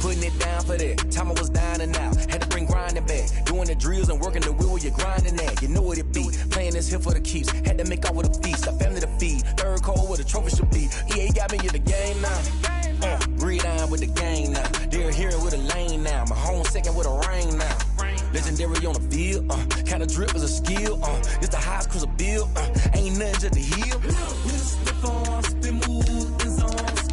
Putting it down for that, time I was down and out, had to bring grinding back, doing the drills and working the wheel where you're grinding at, you know what it be, playing this here for the keeps, had to make off with a feast, a family to feed, third cold where the trophy should be, EA got me in the game now, gridiron with the game now, they're hearing with a lane now, my home second with a rain now, legendary on the field, kind of drip is a skill, it's the highest cruiser bill, ain't nothing just to heal. With a stiff on, spin move in zone.